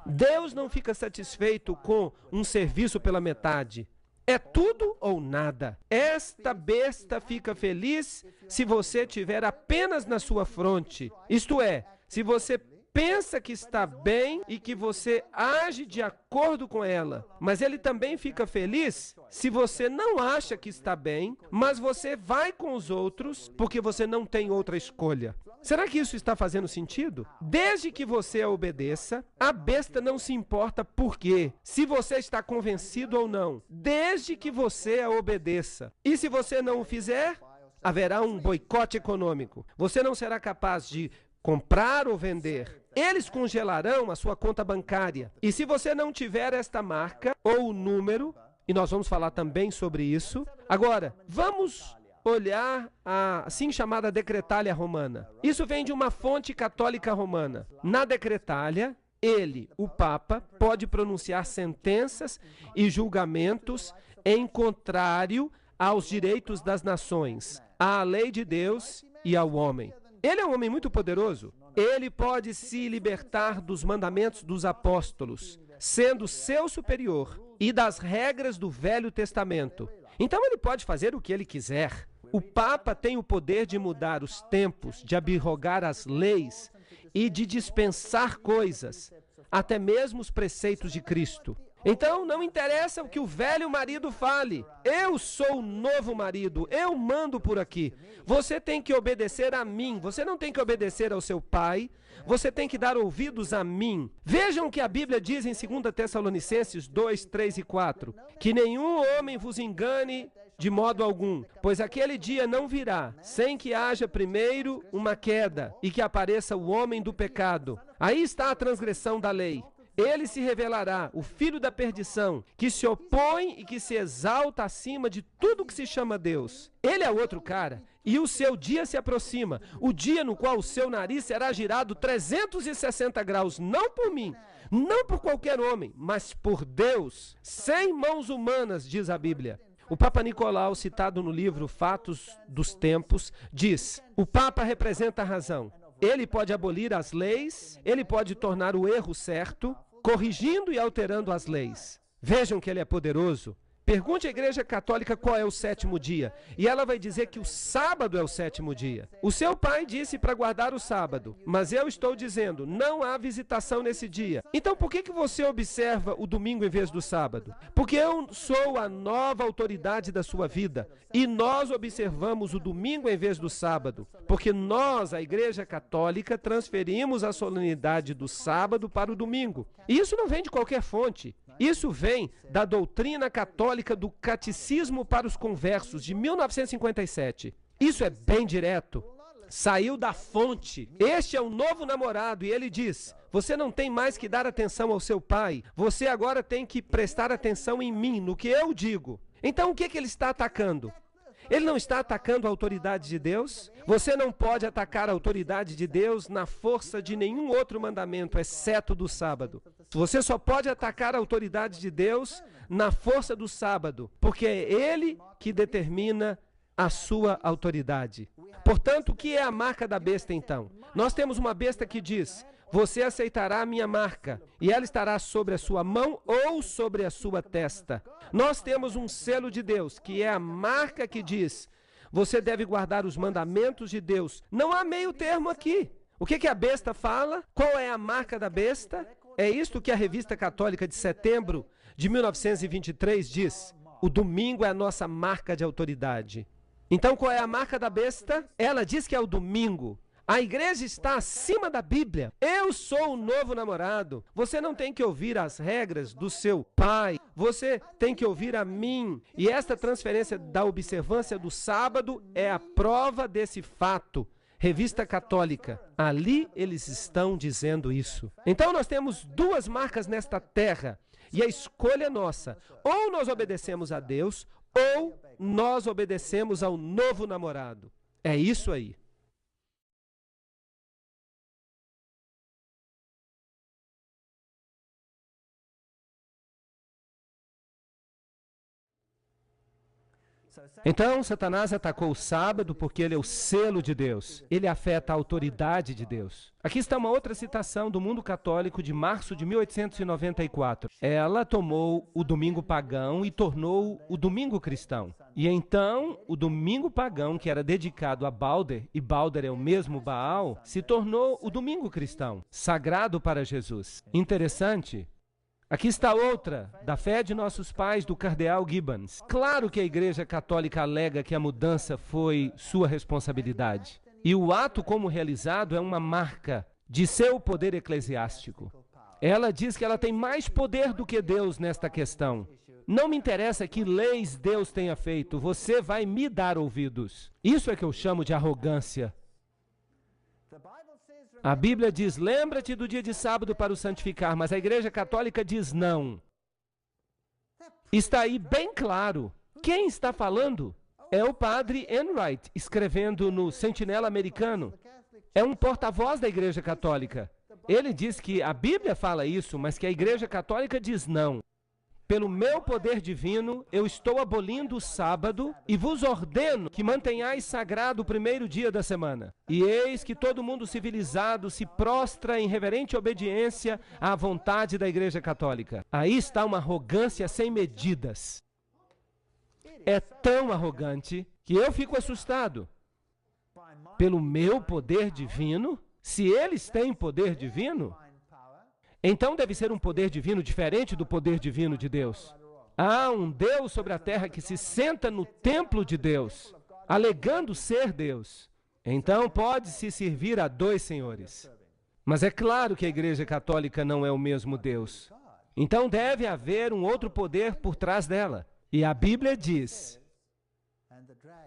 Deus não fica satisfeito com um serviço pela metade. É tudo ou nada. Esta besta fica feliz se você tiver apenas na sua fronte. Isto é, se você pensa que está bem e que você age de acordo com ela. Mas ele também fica feliz se você não acha que está bem, mas você vai com os outros porque você não tem outra escolha. Será que isso está fazendo sentido? Desde que você a obedeça, a besta não se importa por quê, se você está convencido ou não, desde que você a obedeça. E se você não o fizer, haverá um boicote econômico. Você não será capaz de comprar ou vender. Eles congelarão a sua conta bancária. E se você não tiver esta marca ou o número, e nós vamos falar também sobre isso. Agora, vamos olhar a assim chamada decretália romana. Isso vem de uma fonte católica romana. Na decretália, ele, o Papa, pode pronunciar sentenças e julgamentos em contrário aos direitos das nações, à lei de Deus e ao homem. Ele é um homem muito poderoso. Ele pode se libertar dos mandamentos dos apóstolos, sendo seu superior, e das regras do Velho Testamento. Então ele pode fazer o que ele quiser. O Papa tem o poder de mudar os tempos, de abrogar as leis e de dispensar coisas, até mesmo os preceitos de Cristo. Então, não interessa o que o velho marido fale. Eu sou o novo marido, eu mando por aqui. Você tem que obedecer a mim, você não tem que obedecer ao seu pai, você tem que dar ouvidos a mim. Vejam o que a Bíblia diz em 2 Tessalonicenses 2, 3 e 4. Que nenhum homem vos engane de modo algum, pois aquele dia não virá, sem que haja primeiro uma queda e que apareça o homem do pecado. Aí está a transgressão da lei. Ele se revelará, o filho da perdição, que se opõe e que se exalta acima de tudo que se chama Deus. Ele é outro cara, e o seu dia se aproxima, o dia no qual o seu nariz será girado 360 graus, não por mim, não por qualquer homem, mas por Deus, sem mãos humanas, diz a Bíblia. O Papa Nicolau, citado no livro Fatos dos Tempos, diz: o Papa representa a razão. Ele pode abolir as leis, ele pode tornar o erro certo, corrigindo e alterando as leis. Vejam que ele é poderoso. Pergunte à Igreja Católica qual é o sétimo dia, e ela vai dizer que o sábado é o sétimo dia. O seu pai disse para guardar o sábado, mas eu estou dizendo, não há visitação nesse dia. Então por que você observa o domingo em vez do sábado? Porque eu sou a nova autoridade da sua vida, e nós observamos o domingo em vez do sábado, porque nós, a Igreja Católica, transferimos a solenidade do sábado para o domingo. E isso não vem de qualquer fonte. Isso vem da doutrina católica do Catecismo para os Conversos, de 1957. Isso é bem direto. Saiu da fonte. Este é o novo namorado e ele diz: você não tem mais que dar atenção ao seu pai. Você agora tem que prestar atenção em mim, no que eu digo. Então o que ele está atacando? Ele não está atacando a autoridade de Deus. Você não pode atacar a autoridade de Deus na força de nenhum outro mandamento, exceto do sábado. Você só pode atacar a autoridade de Deus na força do sábado, porque é Ele que determina a sua autoridade. Portanto, o que é a marca da besta, então? Nós temos uma besta que diz: você aceitará a minha marca, e ela estará sobre a sua mão ou sobre a sua testa. Nós temos um selo de Deus, que é a marca que diz: você deve guardar os mandamentos de Deus. Não há meio termo aqui. O que a besta fala? Qual é a marca da besta? É isto que a Revista Católica de setembro de 1923 diz: o domingo é a nossa marca de autoridade. Então, qual é a marca da besta? Ela diz que é o domingo. A igreja está acima da Bíblia. Eu sou o novo namorado. Você não tem que ouvir as regras do seu pai. Você tem que ouvir a mim. E esta transferência da observância do sábado é a prova desse fato. Revista Católica. Ali eles estão dizendo isso. Então nós temos duas marcas nesta terra. E a escolha é nossa. Ou nós obedecemos a Deus, ou nós obedecemos ao novo namorado. É isso aí. Então, Satanás atacou o sábado porque ele é o selo de Deus. Ele afeta a autoridade de Deus. Aqui está uma outra citação do Mundo Católico de março de 1894. Ela tomou o domingo pagão e tornou o domingo cristão. E então, o domingo pagão, que era dedicado a Balder, e Balder é o mesmo Baal, se tornou o domingo cristão, sagrado para Jesus. Interessante. Aqui está outra, da fé de nossos pais, do cardeal Gibbons. Claro que a Igreja Católica alega que a mudança foi sua responsabilidade. E o ato como realizado é uma marca de seu poder eclesiástico. Ela diz que ela tem mais poder do que Deus nesta questão. Não me interessa que leis Deus tenha feito, você vai me dar ouvidos. Isso é que eu chamo de arrogância. A Bíblia diz: lembra-te do dia de sábado para o santificar, mas a Igreja Católica diz não. Está aí bem claro. Quem está falando? É o padre Enright, escrevendo no Sentinela Americano. É um porta-voz da Igreja Católica. Ele diz que a Bíblia fala isso, mas que a Igreja Católica diz não. Pelo meu poder divino, eu estou abolindo o sábado e vos ordeno que mantenhais sagrado o primeiro dia da semana. E eis que todo mundo civilizado se prostra em reverente obediência à vontade da Igreja Católica. Aí está uma arrogância sem medidas. É tão arrogante que eu fico assustado. Pelo meu poder divino, se eles têm poder divino, então deve ser um poder divino diferente do poder divino de Deus. Há um Deus sobre a terra que se senta no templo de Deus, alegando ser Deus. Então pode-se servir a dois senhores. Mas é claro que a Igreja Católica não é o mesmo Deus. Então deve haver um outro poder por trás dela. E a Bíblia diz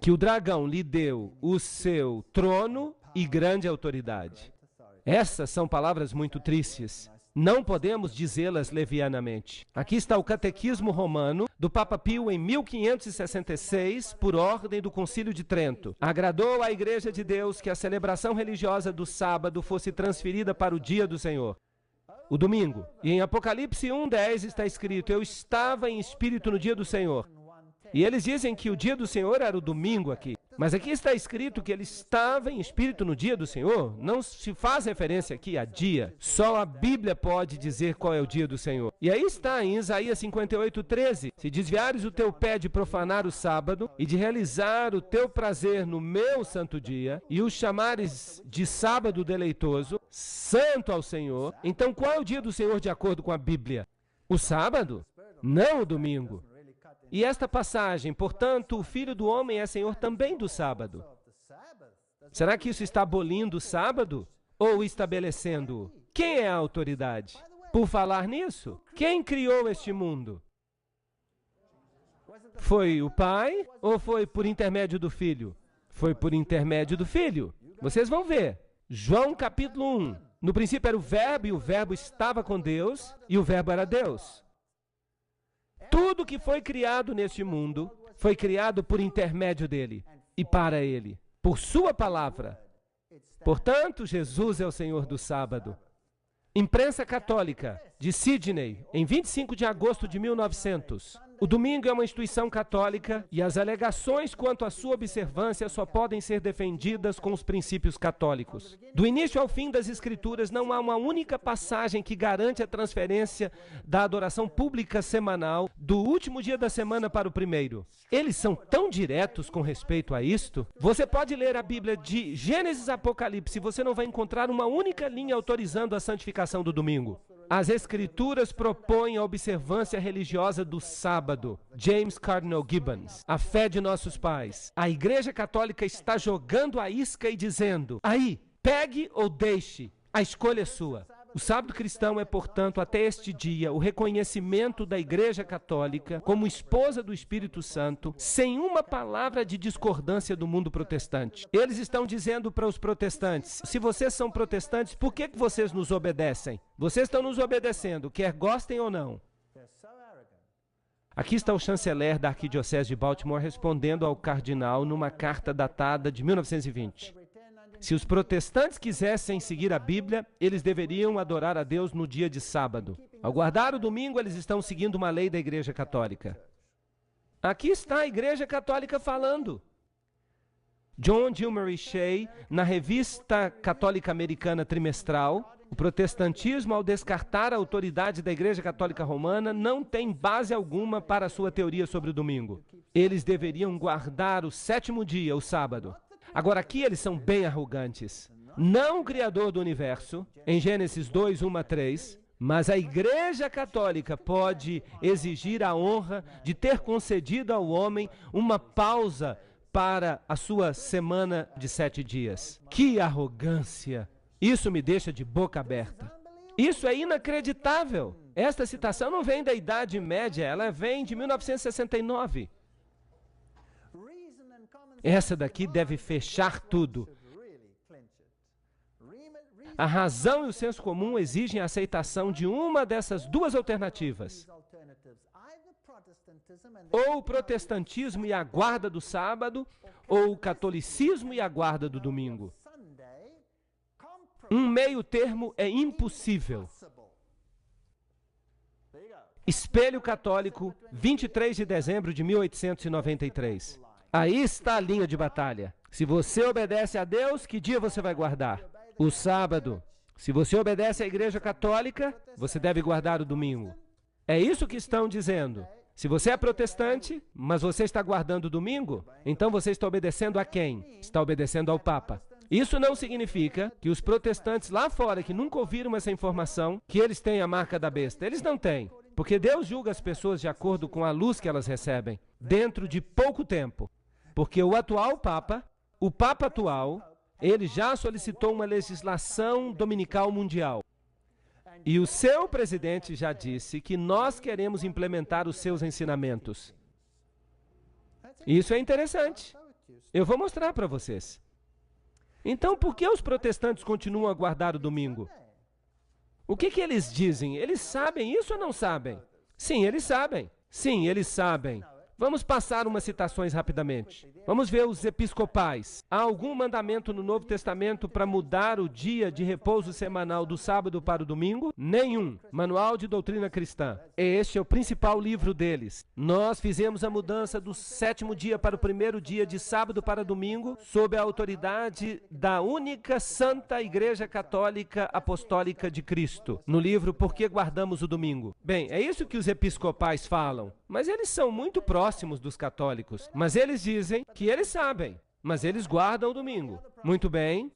que o dragão lhe deu o seu trono e grande autoridade. Essas são palavras muito tristes. Não podemos dizê-las levianamente. Aqui está o Catequismo Romano do Papa Pio em 1566, por ordem do Concílio de Trento. Agradou à Igreja de Deus que a celebração religiosa do sábado fosse transferida para o dia do Senhor, o domingo. E em Apocalipse 1:10 está escrito: eu estava em espírito no dia do Senhor. E eles dizem que o dia do Senhor era o domingo aqui. Mas aqui está escrito que ele estava em espírito no dia do Senhor. Não se faz referência aqui a dia. Só a Bíblia pode dizer qual é o dia do Senhor. E aí está em Isaías 58:13. Se desviares o teu pé de profanar o sábado e de realizar o teu prazer no meu santo dia e o chamares de sábado deleitoso, santo ao Senhor, então qual é o dia do Senhor de acordo com a Bíblia? O sábado? Não o domingo. E esta passagem, portanto, o Filho do Homem é Senhor também do sábado. Será que isso está abolindo o sábado ou estabelecendo-o? Quem é a autoridade? Por falar nisso, quem criou este mundo? Foi o Pai ou foi por intermédio do Filho? Foi por intermédio do Filho. Vocês vão ver. João capítulo 1. No princípio era o Verbo, e o Verbo estava com Deus, e o Verbo era Deus. Tudo que foi criado neste mundo foi criado por intermédio dele e para ele, por sua palavra. Portanto, Jesus é o Senhor do sábado. Imprensa Católica, de Sydney, em 25 de agosto de 1900. O domingo é uma instituição católica e as alegações quanto à sua observância só podem ser defendidas com os princípios católicos. Do início ao fim das Escrituras, não há uma única passagem que garante a transferência da adoração pública semanal do último dia da semana para o primeiro. Eles são tão diretos com respeito a isto. Você pode ler a Bíblia de Gênesis a Apocalipse e você não vai encontrar uma única linha autorizando a santificação do domingo. As Escrituras propõem a observância religiosa do sábado. James Cardinal Gibbons. A fé de nossos pais. A Igreja Católica está jogando a isca e dizendo: aí, pegue ou deixe, a escolha é sua. O sábado cristão é, portanto, até este dia, o reconhecimento da Igreja Católica como esposa do Espírito Santo, sem uma palavra de discordância do mundo protestante. Eles estão dizendo para os protestantes: se vocês são protestantes, por que vocês nos obedecem? Vocês estão nos obedecendo, quer gostem ou não. Aqui está o chanceler da Arquidiocese de Baltimore respondendo ao cardeal numa carta datada de 1920. Se os protestantes quisessem seguir a Bíblia, eles deveriam adorar a Deus no dia de sábado. Ao guardar o domingo, eles estão seguindo uma lei da Igreja Católica. Aqui está a Igreja Católica falando. John Gilmary Shea, na Revista Católica Americana Trimestral, o protestantismo, ao descartar a autoridade da Igreja Católica Romana, não tem base alguma para a sua teoria sobre o domingo. Eles deveriam guardar o sétimo dia, o sábado. Agora, aqui eles são bem arrogantes. Não o Criador do Universo, em Gênesis 2, 1 a 3, mas a Igreja Católica pode exigir a honra de ter concedido ao homem uma pausa para a sua semana de 7 dias. Que arrogância! Isso me deixa de boca aberta. Isso é inacreditável. Esta citação não vem da Idade Média, ela vem de 1969. Essa daqui deve fechar tudo. A razão e o senso comum exigem a aceitação de uma dessas duas alternativas. Ou o protestantismo e a guarda do sábado, ou o catolicismo e a guarda do domingo. Um meio termo é impossível. Espelho Católico, 23 de dezembro de 1893. Aí está a linha de batalha. Se você obedece a Deus, que dia você vai guardar? O sábado. Se você obedece à Igreja Católica, você deve guardar o domingo. É isso que estão dizendo. Se você é protestante, mas você está guardando o domingo, então você está obedecendo a quem? Está obedecendo ao Papa. Isso não significa que os protestantes lá fora, que nunca ouviram essa informação, que eles têm a marca da besta. Eles não têm. Porque Deus julga as pessoas de acordo com a luz que elas recebem, dentro de pouco tempo. Porque o atual Papa, o Papa atual, ele já solicitou uma legislação dominical mundial. E o seu presidente já disse que nós queremos implementar os seus ensinamentos. Isso é interessante. Eu vou mostrar para vocês. Então, por que os protestantes continuam a guardar o domingo? O que eles dizem? Eles sabem isso ou não sabem? Sim, eles sabem. Sim, eles sabem. Vamos passar umas citações rapidamente. Vamos ver os episcopais. Há algum mandamento no Novo Testamento para mudar o dia de repouso semanal do sábado para o domingo? Nenhum. Manual de Doutrina Cristã. Este é o principal livro deles. Nós fizemos a mudança do 7º dia para o 1º dia de sábado para domingo, sob a autoridade da única Santa Igreja Católica Apostólica de Cristo, no livro Por que Guardamos o Domingo. Bem, é isso que os episcopais falam. Mas eles são muito próximos dos católicos. Mas eles dizem que eles sabem, mas eles guardam o domingo. Muito bem.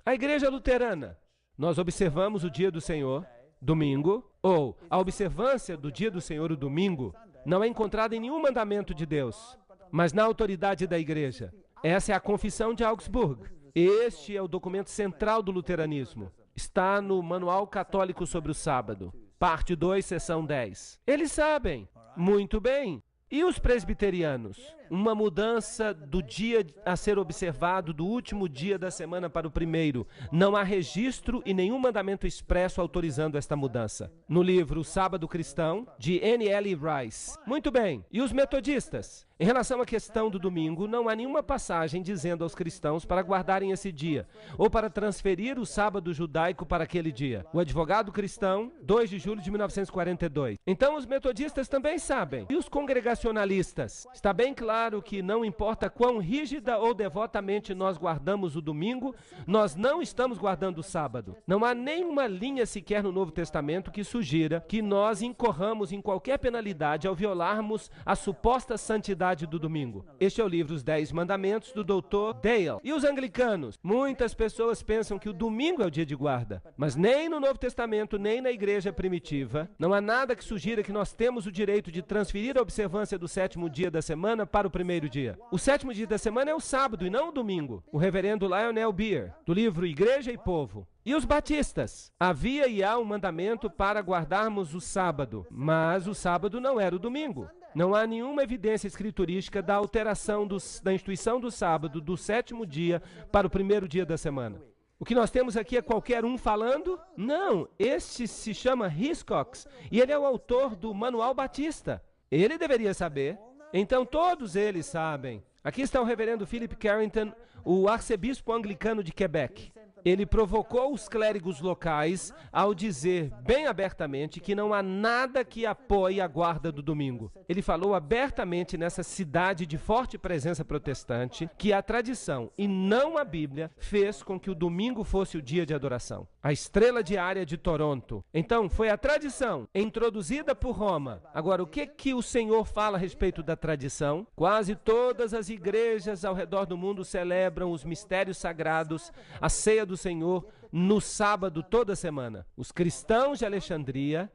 A Igreja Luterana. Nós observamos o dia do Senhor, domingo, ou a observância do dia do Senhor, o domingo, não é encontrada em nenhum mandamento de Deus, mas na autoridade da Igreja. Essa é a Confissão de Augsburgo. Este é o documento central do luteranismo. Está no Manual Católico sobre o Sábado, parte 2, seção 10. Eles sabem. Muito bem. E os presbiterianos? uma mudança do dia a ser observado, do último dia da semana para o primeiro. Não há registro e nenhum mandamento expresso autorizando esta mudança. No livro O Sábado Cristão, de N.L. Rice. Muito bem, e os metodistas? Em relação à questão do domingo, não há nenhuma passagem dizendo aos cristãos para guardarem esse dia, ou para transferir o sábado judaico para aquele dia. O Advogado Cristão, 2 de julho de 1942. Então os metodistas também sabem. E os congregacionalistas? Está bem claro que não importa quão rígida ou devotamente nós guardamos o domingo, nós não estamos guardando o sábado. Não há nenhuma linha sequer no Novo Testamento que sugira que nós incorramos em qualquer penalidade ao violarmos a suposta santidade do domingo. Este é o livro Os 10 Mandamentos, do Dr. Dale. E os anglicanos? Muitas pessoas pensam que o domingo é o dia de guarda, mas nem no Novo Testamento, nem na igreja primitiva, não há nada que sugira que nós temos o direito de transferir a observância do sétimo dia da semana para o primeiro dia. O sétimo dia da semana é o sábado e não o domingo. O reverendo Lionel Beer, do livro Igreja e Povo. E os batistas? Havia e há um mandamento para guardarmos o sábado, mas o sábado não era o domingo. Não há nenhuma evidência escriturística da alteração da instituição do sábado do sétimo dia para o primeiro dia da semana. O que nós temos aqui é qualquer um falando? Não, este se chama Hiscox e ele é o autor do Manual Batista. Ele deveria saber. Então todos eles sabem. Aqui está o reverendo Philip Carrington, o arcebispo anglicano de Quebec. Ele provocou os clérigos locais ao dizer bem abertamente que não há nada que apoie a guarda do domingo. Ele falou abertamente nessa cidade de forte presença protestante que a tradição, e não a Bíblia, fez com que o domingo fosse o dia de adoração. A estrela diária de Toronto. Então, foi a tradição introduzida por Roma. Agora, o que o Senhor fala a respeito da tradição? Quase todas as igrejas ao redor do mundo celebram os mistérios sagrados, a ceia do Senhor, no sábado toda semana. Os cristãos de Alexandria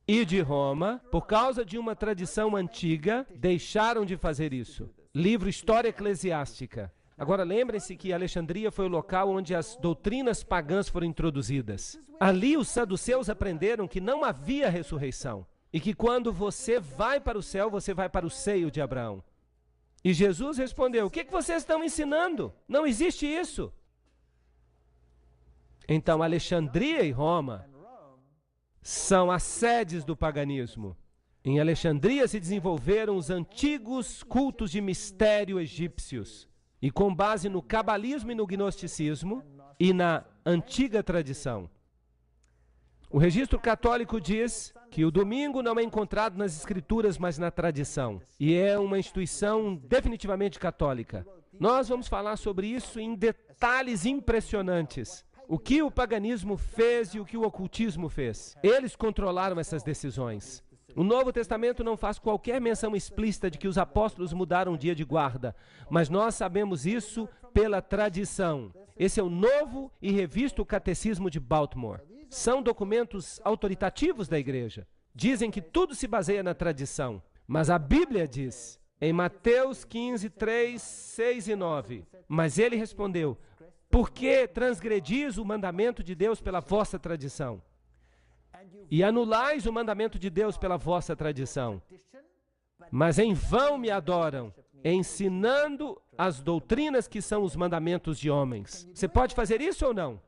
e de Roma, por causa de uma tradição antiga, deixaram de fazer isso. Livro História Eclesiástica. Agora lembrem-se que Alexandria foi o local onde as doutrinas pagãs foram introduzidas. Ali os saduceus aprenderam que não havia ressurreição e que quando você vai para o céu, você vai para o seio de Abraão. E Jesus respondeu: o que vocês estão ensinando? Não existe isso. Então, Alexandria e Roma são as sedes do paganismo. Em Alexandria se desenvolveram os antigos cultos de mistério egípcios. E com base no cabalismo e no gnosticismo e na antiga tradição. O registro católico diz que o domingo não é encontrado nas escrituras, mas na tradição. E é uma instituição definitivamente católica. Nós vamos falar sobre isso em detalhes impressionantes. O que o paganismo fez e o que o ocultismo fez. Eles controlaram essas decisões. O Novo Testamento não faz qualquer menção explícita de que os apóstolos mudaram o dia de guarda, mas nós sabemos isso pela tradição. Esse é o novo e revisto Catecismo de Baltimore. São documentos autoritativos da igreja. Dizem que tudo se baseia na tradição, mas a Bíblia diz, em Mateus 15, 3, 6 e 9, mas ele respondeu: por que transgredis o mandamento de Deus pela vossa tradição? E anulais o mandamento de Deus pela vossa tradição. Mas em vão me adoram, ensinando as doutrinas que são os mandamentos de homens. Você pode fazer isso ou não?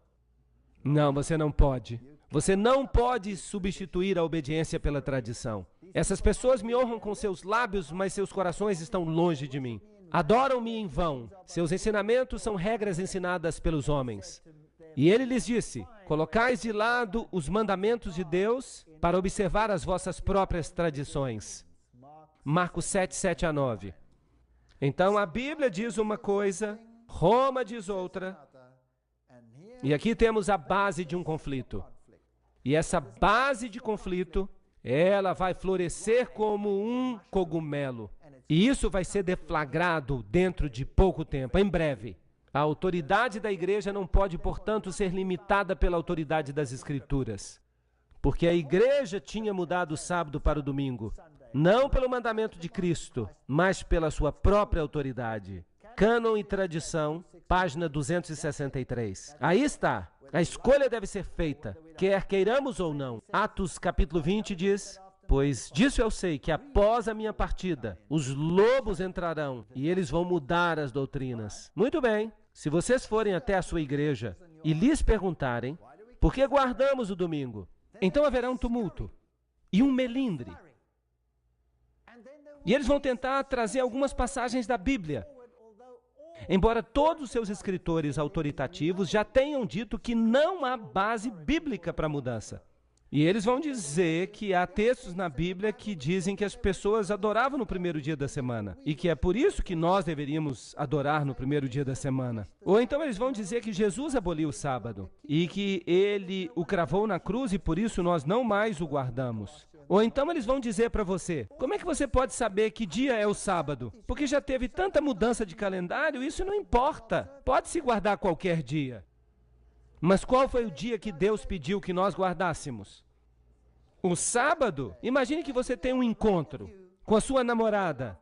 Não, você não pode. Você não pode substituir a obediência pela tradição. Essas pessoas me honram com seus lábios, mas seus corações estão longe de mim. Adoram-me em vão. Seus ensinamentos são regras ensinadas pelos homens. E ele lhes disse: colocais de lado os mandamentos de Deus para observar as vossas próprias tradições. Marcos 7, 7 a 9. Então a Bíblia diz uma coisa, Roma diz outra, e aqui temos a base de um conflito. E essa base de conflito, ela vai florescer como um cogumelo. E isso vai ser deflagrado dentro de pouco tempo, em breve. A autoridade da igreja não pode, portanto, ser limitada pela autoridade das Escrituras. Porque a igreja tinha mudado o sábado para o domingo. Não pelo mandamento de Cristo, mas pela sua própria autoridade. Cânon e tradição, página 263. Aí está. A escolha deve ser feita, quer queiramos ou não. Atos capítulo 20 diz: Pois disso eu sei que após a minha partida, os lobos entrarão e eles vão mudar as doutrinas. Muito bem, se vocês forem até a sua igreja e lhes perguntarem, por que guardamos o domingo? Então haverá um tumulto e um melindre. E eles vão tentar trazer algumas passagens da Bíblia. Embora todos os seus escritores autoritativos já tenham dito que não há base bíblica para a mudança. E eles vão dizer que há textos na Bíblia que dizem que as pessoas adoravam no primeiro dia da semana. E que é por isso que nós deveríamos adorar no primeiro dia da semana. Ou então eles vão dizer que Jesus aboliu o sábado. E que ele o cravou na cruz e por isso nós não mais o guardamos. Ou então eles vão dizer para você, como é que você pode saber que dia é o sábado? Porque já teve tanta mudança de calendário, isso não importa. Pode-se guardar qualquer dia. Mas qual foi o dia que Deus pediu que nós guardássemos? O sábado? Imagine que você tem um encontro com a sua namorada.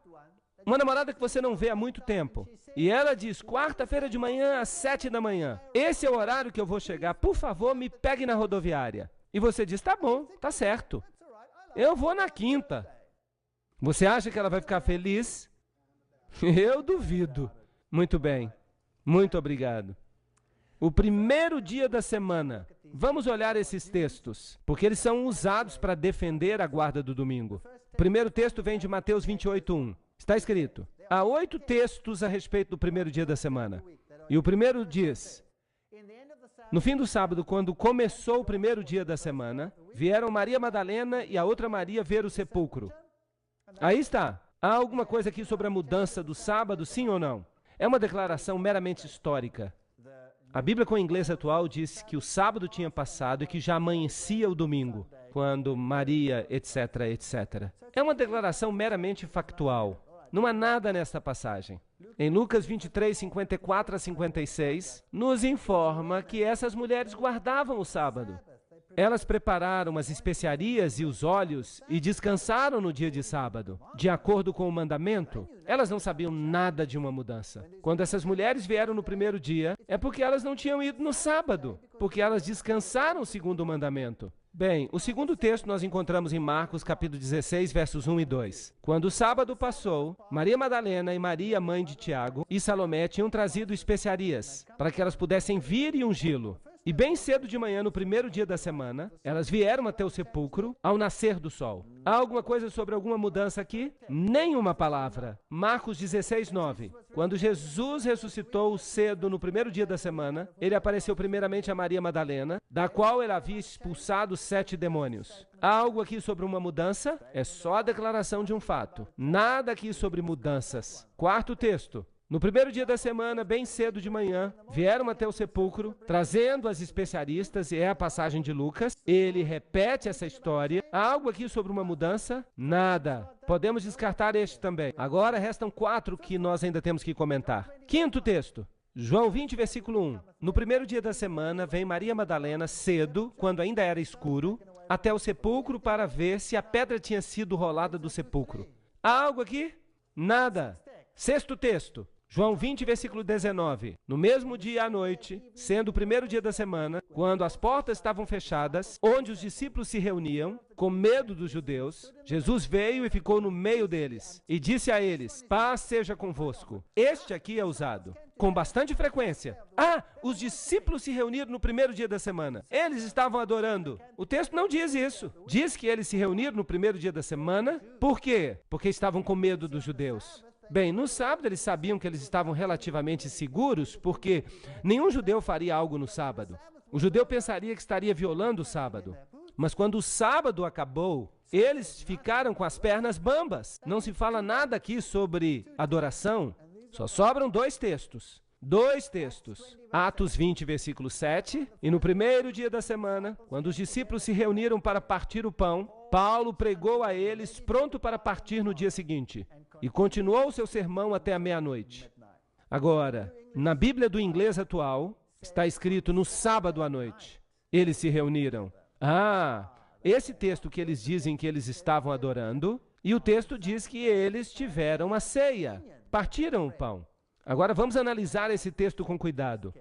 Uma namorada que você não vê há muito tempo. E ela diz, quarta-feira de manhã às 7 da manhã. Esse é o horário que eu vou chegar. Por favor, me pegue na rodoviária. E você diz, tá bom, tá certo. Eu vou na quinta. Você acha que ela vai ficar feliz? Eu duvido. Muito bem. Muito obrigado. O primeiro dia da semana. Vamos olhar esses textos, porque eles são usados para defender a guarda do domingo. O primeiro texto vem de Mateus 28:1. Está escrito, há 8 textos a respeito do primeiro dia da semana. E o primeiro diz, no fim do sábado, quando começou o primeiro dia da semana, vieram Maria Madalena e a outra Maria ver o sepulcro. Aí está. Há alguma coisa aqui sobre a mudança do sábado, sim ou não? É uma declaração meramente histórica. A Bíblia com o inglês atual diz que o sábado tinha passado e que já amanhecia o domingo, quando Maria, etc, etc. É uma declaração meramente factual. Não há nada nesta passagem. Em Lucas 23, 54 a 56, nos informa que essas mulheres guardavam o sábado. Elas prepararam as especiarias e os óleos e descansaram no dia de sábado. De acordo com o mandamento, elas não sabiam nada de uma mudança. Quando essas mulheres vieram no primeiro dia, é porque elas não tinham ido no sábado, porque elas descansaram segundo o mandamento. Bem, o segundo texto nós encontramos em Marcos, capítulo 16, versos 1 e 2. Quando o sábado passou, Maria Madalena e Maria, mãe de Tiago, e Salomé tinham trazido especiarias, para que elas pudessem vir e ungí-lo. E bem cedo de manhã, no primeiro dia da semana, elas vieram até o sepulcro ao nascer do sol. Há alguma coisa sobre alguma mudança aqui? Nenhuma palavra. Marcos 16, 9. Quando Jesus ressuscitou cedo no primeiro dia da semana, ele apareceu primeiramente a Maria Madalena, da qual ele havia expulsado 7 demônios. Há algo aqui sobre uma mudança? É só a declaração de um fato. Nada aqui sobre mudanças. Quarto texto. No primeiro dia da semana, bem cedo de manhã, vieram até o sepulcro, trazendo as especiaristas, e é a passagem de Lucas. Ele repete essa história. Há algo aqui sobre uma mudança? Nada. Podemos descartar este também. Agora restam 4 que nós ainda temos que comentar. Quinto texto. João 20, versículo 1. No primeiro dia da semana, vem Maria Madalena cedo, quando ainda era escuro, até o sepulcro para ver se a pedra tinha sido rolada do sepulcro. Há algo aqui? Nada. Sexto texto. João 20, versículo 19. No mesmo dia à noite, sendo o primeiro dia da semana, quando as portas estavam fechadas, onde os discípulos se reuniam, com medo dos judeus, Jesus veio e ficou no meio deles, e disse a eles, paz seja convosco. Este aqui é usado com bastante frequência. Ah, os discípulos se reuniram no primeiro dia da semana. Eles estavam adorando. O texto não diz isso. Diz que eles se reuniram no primeiro dia da semana. Por quê? Porque estavam com medo dos judeus. Bem, no sábado eles sabiam que eles estavam relativamente seguros, porque nenhum judeu faria algo no sábado. O judeu pensaria que estaria violando o sábado. Mas quando o sábado acabou, eles ficaram com as pernas bambas. Não se fala nada aqui sobre adoração. Só sobram 2 textos. 2 textos. Atos 20, versículo 7. E no primeiro dia da semana, quando os discípulos se reuniram para partir o pão, Paulo pregou a eles, pronto para partir no dia seguinte. E continuou o seu sermão até a meia-noite. Agora, na Bíblia do inglês atual, está escrito no sábado à noite. Eles se reuniram. Ah, esse texto que eles dizem que eles estavam adorando, e o texto diz que eles tiveram a ceia, partiram o pão. Agora vamos analisar esse texto com cuidado.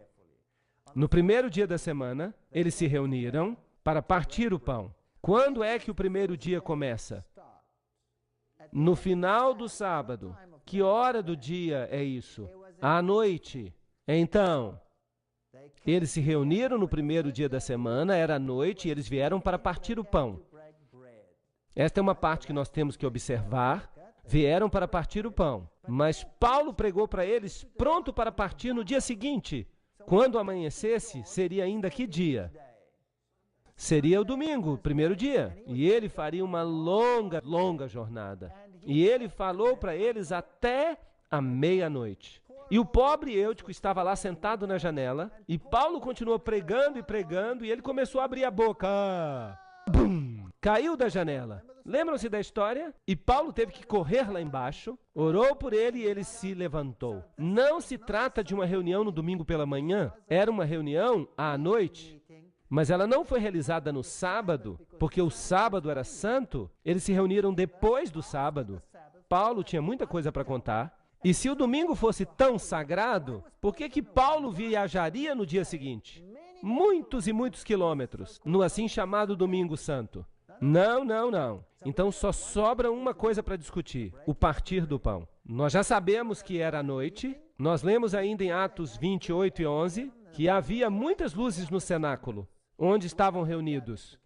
No primeiro dia da semana, eles se reuniram para partir o pão. Quando é que o primeiro dia começa? No final do sábado. Que hora do dia é isso? À noite. Então, eles se reuniram no primeiro dia da semana, era à noite, e eles vieram para partir o pão. Esta é uma parte que nós temos que observar. Vieram para partir o pão. Mas Paulo pregou para eles pronto para partir no dia seguinte. Quando amanhecesse, seria ainda que dia? Seria o domingo, primeiro dia. E ele faria uma longa jornada. E ele falou para eles até a meia-noite. E o pobre Eutico estava lá sentado na janela, e Paulo continuou pregando, e ele começou a abrir a boca. Bum! Caiu da janela. Lembram-se da história? E Paulo teve que correr lá embaixo, orou por ele e ele se levantou. Não se trata de uma reunião no domingo pela manhã, era uma reunião à noite. Mas ela não foi realizada no sábado, porque o sábado era santo. Eles se reuniram depois do sábado. Paulo tinha muita coisa para contar. E se o domingo fosse tão sagrado, por que Paulo viajaria no dia seguinte? Muitos e muitos quilômetros, no assim chamado Domingo Santo. Não. Então só sobra uma coisa para discutir, o partir do pão. Nós já sabemos que era à noite. Nós lemos ainda em Atos 28 e 11 que havia muitas luzes no cenáculo, onde estavam reunidos.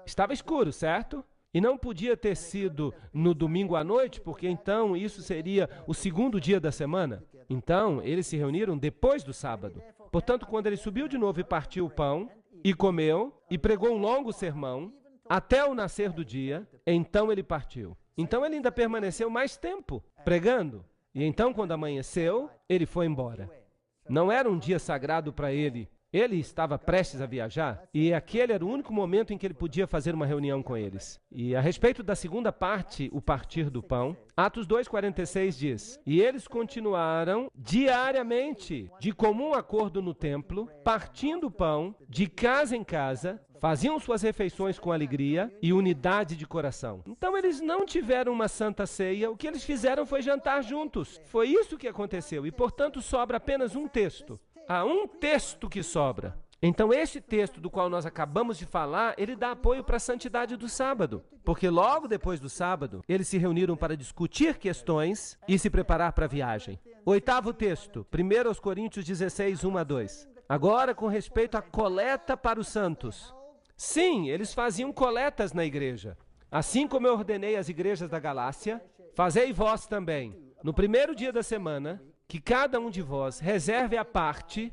Estava escuro, certo? E não podia ter sido no domingo à noite, porque então isso seria o segundo dia da semana. Então, eles se reuniram depois do sábado. Portanto, quando ele subiu de novo e partiu o pão, e comeu, e pregou um longo sermão, até o nascer do dia, então ele partiu. Então ele ainda permaneceu mais tempo pregando. E então, quando amanheceu, ele foi embora. Não era um dia sagrado para ele. Ele estava prestes a viajar e aquele era o único momento em que ele podia fazer uma reunião com eles. E a respeito da segunda parte, o partir do pão, Atos 2,46 diz: E eles continuaram diariamente, de comum acordo no templo, partindo o pão, de casa em casa, faziam suas refeições com alegria e unidade de coração. Então eles não tiveram uma santa ceia, o que eles fizeram foi jantar juntos. Foi isso que aconteceu e, portanto, sobra apenas um texto. Há um texto que sobra. Então, esse texto do qual nós acabamos de falar, ele dá apoio para a santidade do sábado. Porque logo depois do sábado, eles se reuniram para discutir questões e se preparar para a viagem. Oitavo texto, 1 Coríntios 16, 1 a 2. Agora, com respeito à coleta para os santos. Sim, eles faziam coletas na igreja. Assim como eu ordenei às igrejas da Galácia, fazei vós também, no primeiro dia da semana, que cada um de vós reserve a parte.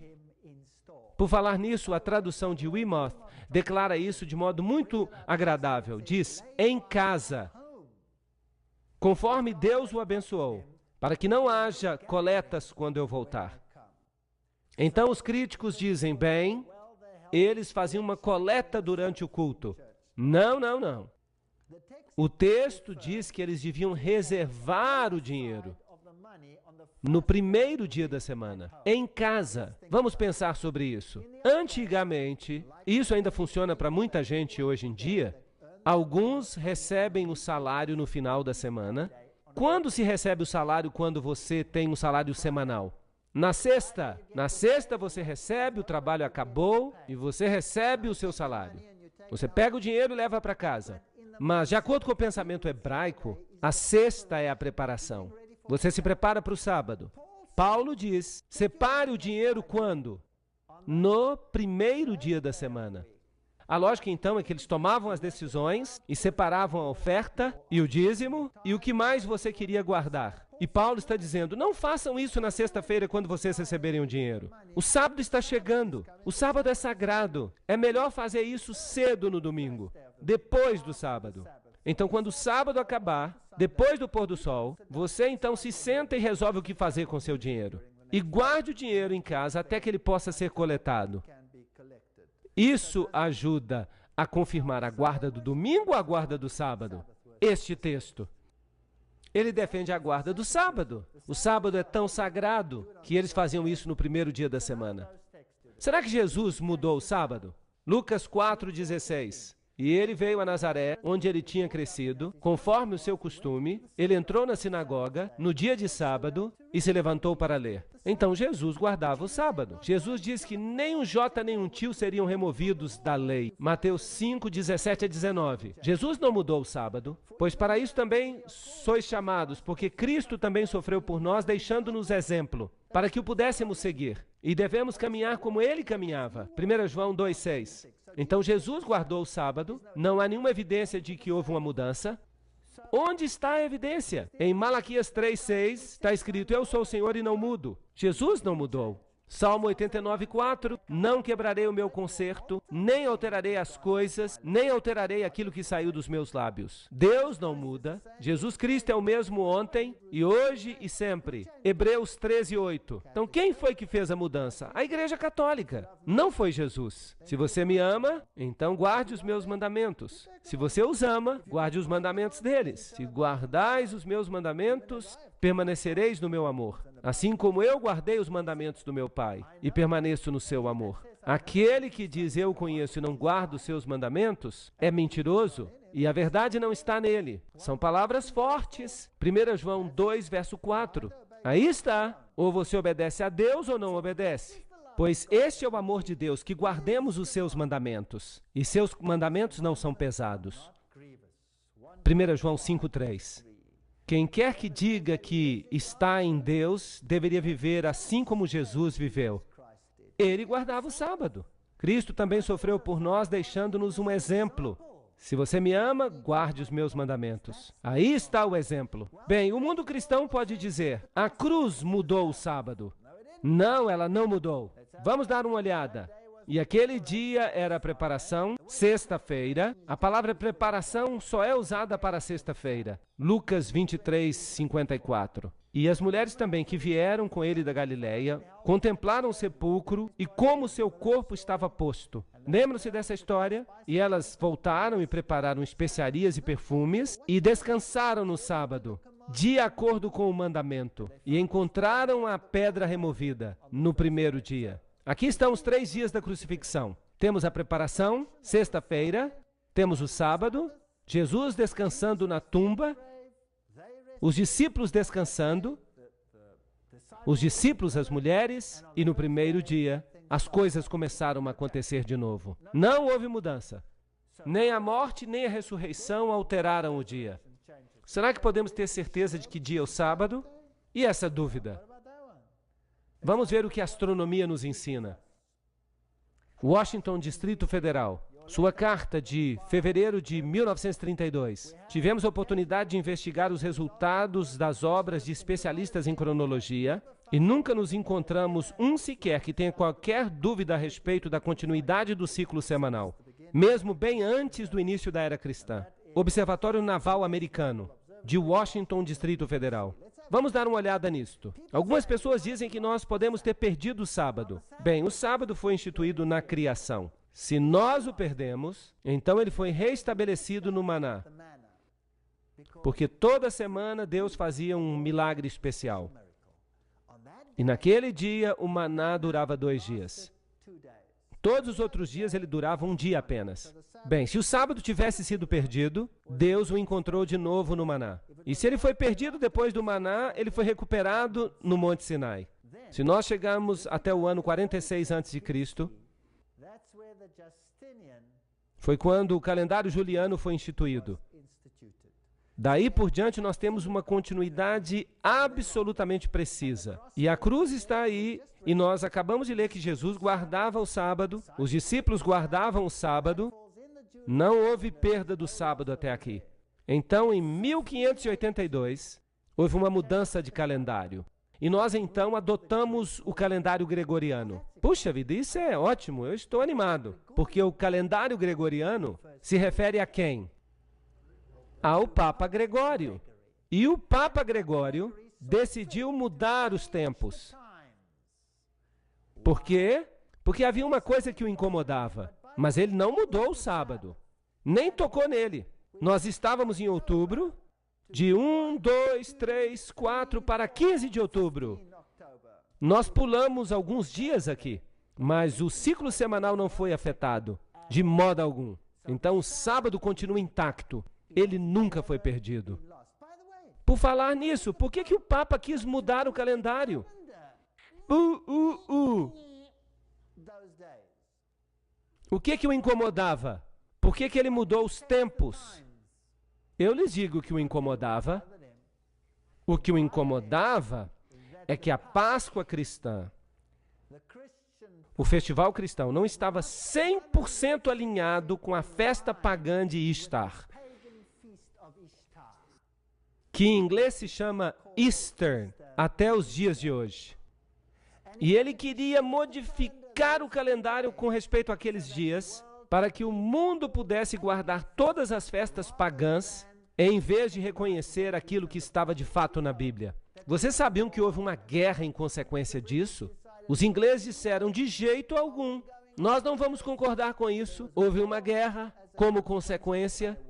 Por falar nisso, a tradução de Weymouth declara isso de modo muito agradável. Diz, em casa, conforme Deus o abençoou, para que não haja coletas quando eu voltar. Então os críticos dizem, bem, eles faziam uma coleta durante o culto. Não. O texto diz que eles deviam reservar o dinheiro no primeiro dia da semana, em casa. Vamos pensar sobre isso. Antigamente, isso ainda funciona para muita gente hoje em dia, alguns recebem o salário no final da semana. Quando se recebe o salário quando você tem um salário semanal? Na sexta. Na sexta você recebe, o trabalho acabou e você recebe o seu salário. Você pega o dinheiro e leva para casa. Mas, de acordo com o pensamento hebraico, a sexta é a preparação. Você se prepara para o sábado. Paulo diz, separe o dinheiro quando? No primeiro dia da semana. A lógica, então, é que eles tomavam as decisões e separavam a oferta e o dízimo e o que mais você queria guardar. E Paulo está dizendo, não façam isso na sexta-feira quando vocês receberem o dinheiro. O sábado está chegando. O sábado é sagrado. É melhor fazer isso cedo no domingo, depois do sábado. Então, quando o sábado acabar, depois do pôr do sol, você então se senta e resolve o que fazer com seu dinheiro. E guarde o dinheiro em casa até que ele possa ser coletado. Isso ajuda a confirmar a guarda do domingo ou a guarda do sábado? Este texto. Ele defende a guarda do sábado. O sábado é tão sagrado que eles faziam isso no primeiro dia da semana. Será que Jesus mudou o sábado? Lucas 4,16. E ele veio a Nazaré, onde ele tinha crescido, conforme o seu costume. Ele entrou na sinagoga no dia de sábado e se levantou para ler. Então Jesus guardava o sábado. Jesus diz que nem um jota nem um tio seriam removidos da lei. Mateus 5, 17 a 19. Jesus não mudou o sábado, pois para isso também sois chamados, porque Cristo também sofreu por nós, deixando-nos exemplo, para que o pudéssemos seguir. E devemos caminhar como ele caminhava. 1 João 2,6. Então Jesus guardou o sábado, não há nenhuma evidência de que houve uma mudança. Onde está a evidência? Em Malaquias 3,6 está escrito, eu sou o Senhor e não mudo. Jesus não mudou. Salmo 89,4, não quebrarei o meu concerto, nem alterarei as coisas, nem alterarei aquilo que saiu dos meus lábios. Deus não muda, Jesus Cristo é o mesmo ontem, e hoje e sempre. Hebreus 13,8. Então quem foi que fez a mudança? A Igreja Católica, não foi Jesus. Se você me ama, então guarde os meus mandamentos. Se você os ama, guarde os mandamentos deles. Se guardais os meus mandamentos, permanecereis no meu amor. Assim como eu guardei os mandamentos do meu Pai e permaneço no seu amor. Aquele que diz eu conheço e não guarda os seus mandamentos é mentiroso e a verdade não está nele. São palavras fortes. 1 João 2, verso 4. Aí está. Ou você obedece a Deus ou não obedece. Pois este é o amor de Deus, que guardemos os seus mandamentos. E seus mandamentos não são pesados. 1 João 5, 3. Quem quer que diga que está em Deus, deveria viver assim como Jesus viveu. Ele guardava o sábado. Cristo também sofreu por nós, deixando-nos um exemplo. Se você me ama, guarde os meus mandamentos. Aí está o exemplo. Bem, o mundo cristão pode dizer, a cruz mudou o sábado. Não, ela não mudou. Vamos dar uma olhada. E aquele dia era a preparação, sexta-feira. A palavra preparação só é usada para sexta-feira. Lucas 23, 54. E as mulheres também que vieram com ele da Galileia, contemplaram o sepulcro e como seu corpo estava posto. Lembram-se dessa história? E elas voltaram e prepararam especiarias e perfumes e descansaram no sábado, de acordo com o mandamento. E encontraram a pedra removida no primeiro dia. Aqui estão os 3 dias da crucifixão. Temos a preparação, sexta-feira, temos o sábado, Jesus descansando na tumba, os discípulos descansando, os discípulos, as mulheres, e no primeiro dia, as coisas começaram a acontecer de novo. Não houve mudança. Nem a morte, nem a ressurreição alteraram o dia. Será que podemos ter certeza de que dia é o sábado? E essa dúvida? Vamos ver o que a astronomia nos ensina. Washington, Distrito Federal. Sua carta de fevereiro de 1932. Tivemos a oportunidade de investigar os resultados das obras de especialistas em cronologia e nunca nos encontramos um sequer que tenha qualquer dúvida a respeito da continuidade do ciclo semanal, mesmo bem antes do início da era cristã. Observatório Naval Americano, de Washington, Distrito Federal. Vamos dar uma olhada nisto. Algumas pessoas dizem que nós podemos ter perdido o sábado. Bem, o sábado foi instituído na criação. Se nós o perdemos, então ele foi reestabelecido no maná. Porque toda semana Deus fazia um milagre especial. E naquele dia o maná durava 2 dias. Todos os outros dias ele durava 1 dia apenas. Bem, se o sábado tivesse sido perdido, Deus o encontrou de novo no maná. E se ele foi perdido depois do maná, ele foi recuperado no Monte Sinai. Se nós chegarmos até o ano 46 a.C., foi quando o calendário juliano foi instituído. Daí por diante nós temos uma continuidade absolutamente precisa. E a cruz está aí, e nós acabamos de ler que Jesus guardava o sábado, os discípulos guardavam o sábado, não houve perda do sábado até aqui. Então, em 1582, houve uma mudança de calendário. E nós então adotamos o calendário gregoriano. Puxa vida, isso é ótimo, eu estou animado. Porque o calendário gregoriano se refere a quem? Ao Papa Gregório. E o Papa Gregório decidiu mudar os tempos. Por quê? Porque havia uma coisa que o incomodava. Mas ele não mudou o sábado. Nem tocou nele. Nós estávamos em outubro, de 1, 2, 3, 4 para 15 de outubro. Nós pulamos alguns dias aqui, mas o ciclo semanal não foi afetado, de modo algum. Então o sábado continua intacto. Ele nunca foi perdido. Por falar nisso, por que o Papa quis mudar o calendário? O que o incomodava? Por que ele mudou os tempos? Eu lhes digo que o incomodava. O que o incomodava é que a Páscoa cristã, o festival cristão, não estava 100% alinhado com a festa pagã de Ishtar, que em inglês se chama Easter, até os dias de hoje. E ele queria modificar o calendário com respeito àqueles dias, para que o mundo pudesse guardar todas as festas pagãs, em vez de reconhecer aquilo que estava de fato na Bíblia. Vocês sabiam que houve uma guerra em consequência disso? Os ingleses disseram, de jeito algum, nós não vamos concordar com isso. Houve uma guerra como consequência,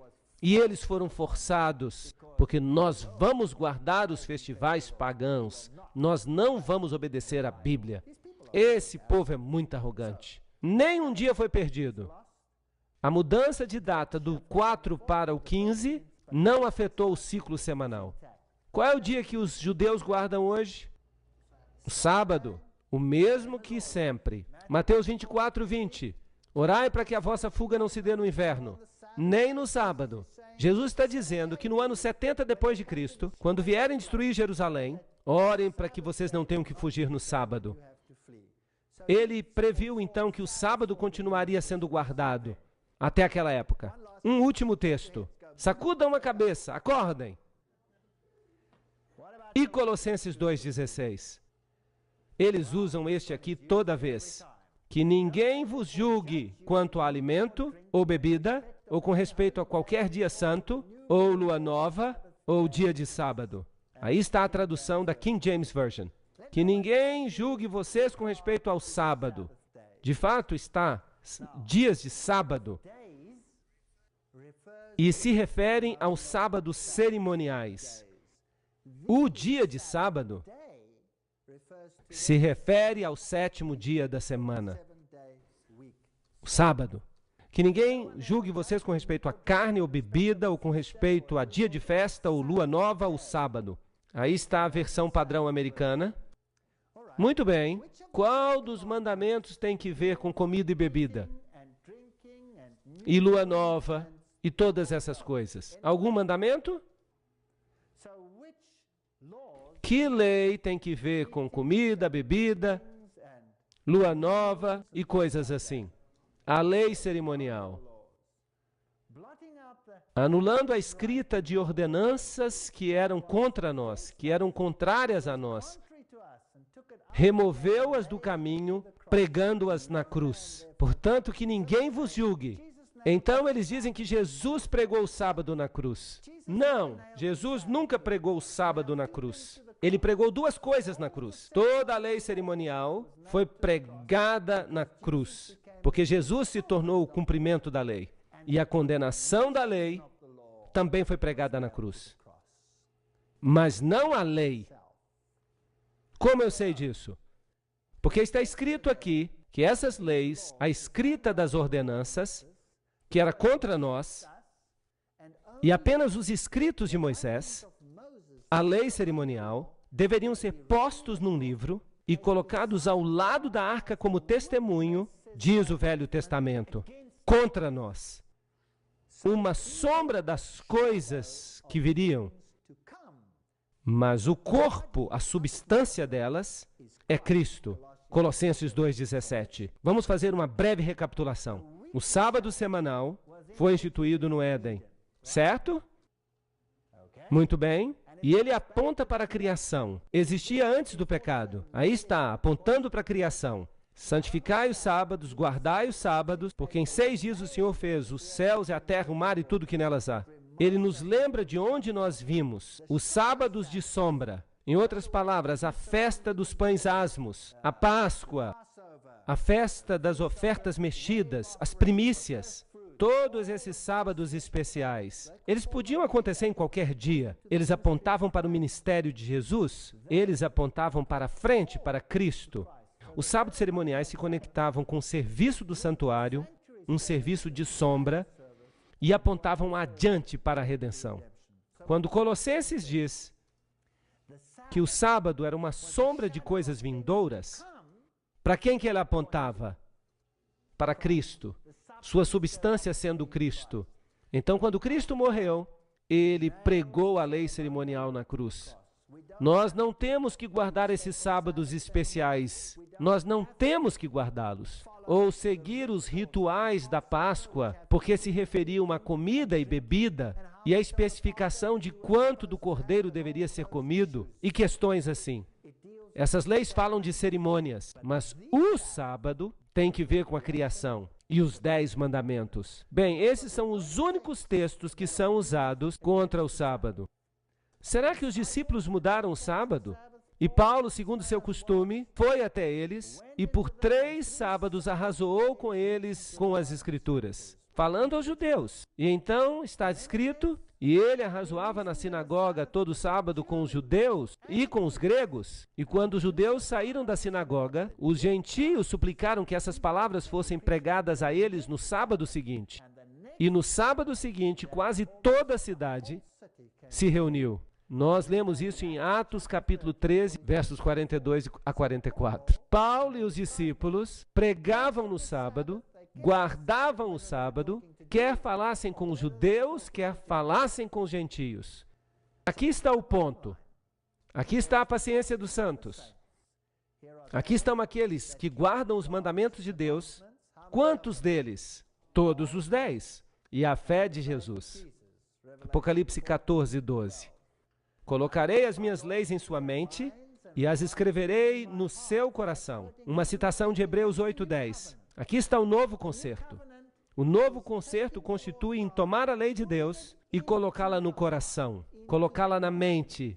e eles foram forçados, porque nós vamos guardar os festivais pagãos, nós não vamos obedecer à Bíblia. Esse povo é muito arrogante. Nem um dia foi perdido. A mudança de data do 4 para o 15 não afetou o ciclo semanal. Qual é o dia que os judeus guardam hoje? O sábado, o mesmo que sempre. Mateus 24, 20. Orai para que a vossa fuga não se dê no inverno, nem no sábado. Jesus está dizendo que no ano 70 depois de Cristo, quando vierem destruir Jerusalém, orem para que vocês não tenham que fugir no sábado. Ele previu então que o sábado continuaria sendo guardado até aquela época. Um último texto. Sacudam a cabeça, acordem. E Colossenses 2,16. Eles usam este aqui toda vez. Que ninguém vos julgue quanto a alimento ou bebida, ou com respeito a qualquer dia santo, ou lua nova, ou dia de sábado. Aí está a tradução da King James Version. Que ninguém julgue vocês com respeito ao sábado. De fato, está dias de sábado. E se referem aos sábados cerimoniais. O dia de sábado se refere ao 7º dia da semana. O sábado. Que ninguém julgue vocês com respeito a carne ou bebida, ou com respeito a dia de festa, ou lua nova, ou sábado. Aí está a versão padrão americana. Muito bem. Qual dos mandamentos tem que ver com comida e bebida? E lua nova? E todas essas coisas. Algum mandamento? Que lei tem que ver com comida, bebida, lua nova e coisas assim? A lei cerimonial. Anulando a escrita de ordenanças que eram contra nós, que eram contrárias a nós. Removeu-as do caminho, pregando-as na cruz. Portanto, que ninguém vos julgue. Então eles dizem que Jesus pregou o sábado na cruz. Não, Jesus nunca pregou o sábado na cruz. Ele pregou duas coisas na cruz. Toda a lei cerimonial foi pregada na cruz, porque Jesus se tornou o cumprimento da lei. E a condenação da lei também foi pregada na cruz. Mas não a lei. Como eu sei disso? Porque está escrito aqui que essas leis, a escrita das ordenanças, que era contra nós, e apenas os escritos de Moisés, a lei cerimonial, deveriam ser postos num livro e colocados ao lado da arca como testemunho, diz o Velho Testamento, contra nós. Uma sombra das coisas que viriam. Mas o corpo, a substância delas, é Cristo. Colossenses 2,17. Vamos fazer uma breve recapitulação. O sábado semanal foi instituído no Éden, certo? Muito bem. E ele aponta para a criação. Existia antes do pecado. Aí está, apontando para a criação. Santificai os sábados, guardai os sábados, porque em 6 dias o Senhor fez os céus e a terra, o mar e tudo que nelas há. Ele nos lembra de onde nós vimos os sábados de sombra. Em outras palavras, a festa dos pães asmos, a Páscoa, a festa das ofertas mexidas, as primícias, todos esses sábados especiais. Eles podiam acontecer em qualquer dia. Eles apontavam para o ministério de Jesus, eles apontavam para frente, para Cristo. Os sábados cerimoniais se conectavam com o serviço do santuário, um serviço de sombra, e apontavam adiante para a redenção. Quando Colossenses diz que o sábado era uma sombra de coisas vindouras, para quem que ele apontava? Para Cristo, sua substância sendo Cristo. Então, quando Cristo morreu, ele pregou a lei cerimonial na cruz. Nós não temos que guardar esses sábados especiais. Nós não temos que guardá-los. Ou seguir os rituais da Páscoa, porque se referiam a comida e bebida, e a especificação de quanto do cordeiro deveria ser comido, e questões assim. Essas leis falam de cerimônias, mas o sábado tem que ver com a criação e os 10 mandamentos. Bem, esses são os únicos textos que são usados contra o sábado. Será que os discípulos mudaram o sábado? E Paulo, segundo seu costume, foi até eles e por 3 sábados arrazoou com eles com as Escrituras, falando aos judeus. E então está escrito, e ele arrazoava na sinagoga todo sábado com os judeus e com os gregos. E quando os judeus saíram da sinagoga, os gentios suplicaram que essas palavras fossem pregadas a eles no sábado seguinte. E no sábado seguinte, quase toda a cidade se reuniu. Nós lemos isso em Atos capítulo 13, versos 42 a 44. Paulo e os discípulos pregavam no sábado, guardavam o sábado, quer falassem com os judeus, quer falassem com os gentios. Aqui está o ponto. Aqui está a paciência dos santos. Aqui estão aqueles que guardam os mandamentos de Deus. Quantos deles? Todos os 10. E a fé de Jesus. Apocalipse 14, 12. Colocarei as minhas leis em sua mente e as escreverei no seu coração. Uma citação de Hebreus 8:10. Aqui está o novo concerto. O novo concerto constitui em tomar a lei de Deus e colocá-la no coração, colocá-la na mente,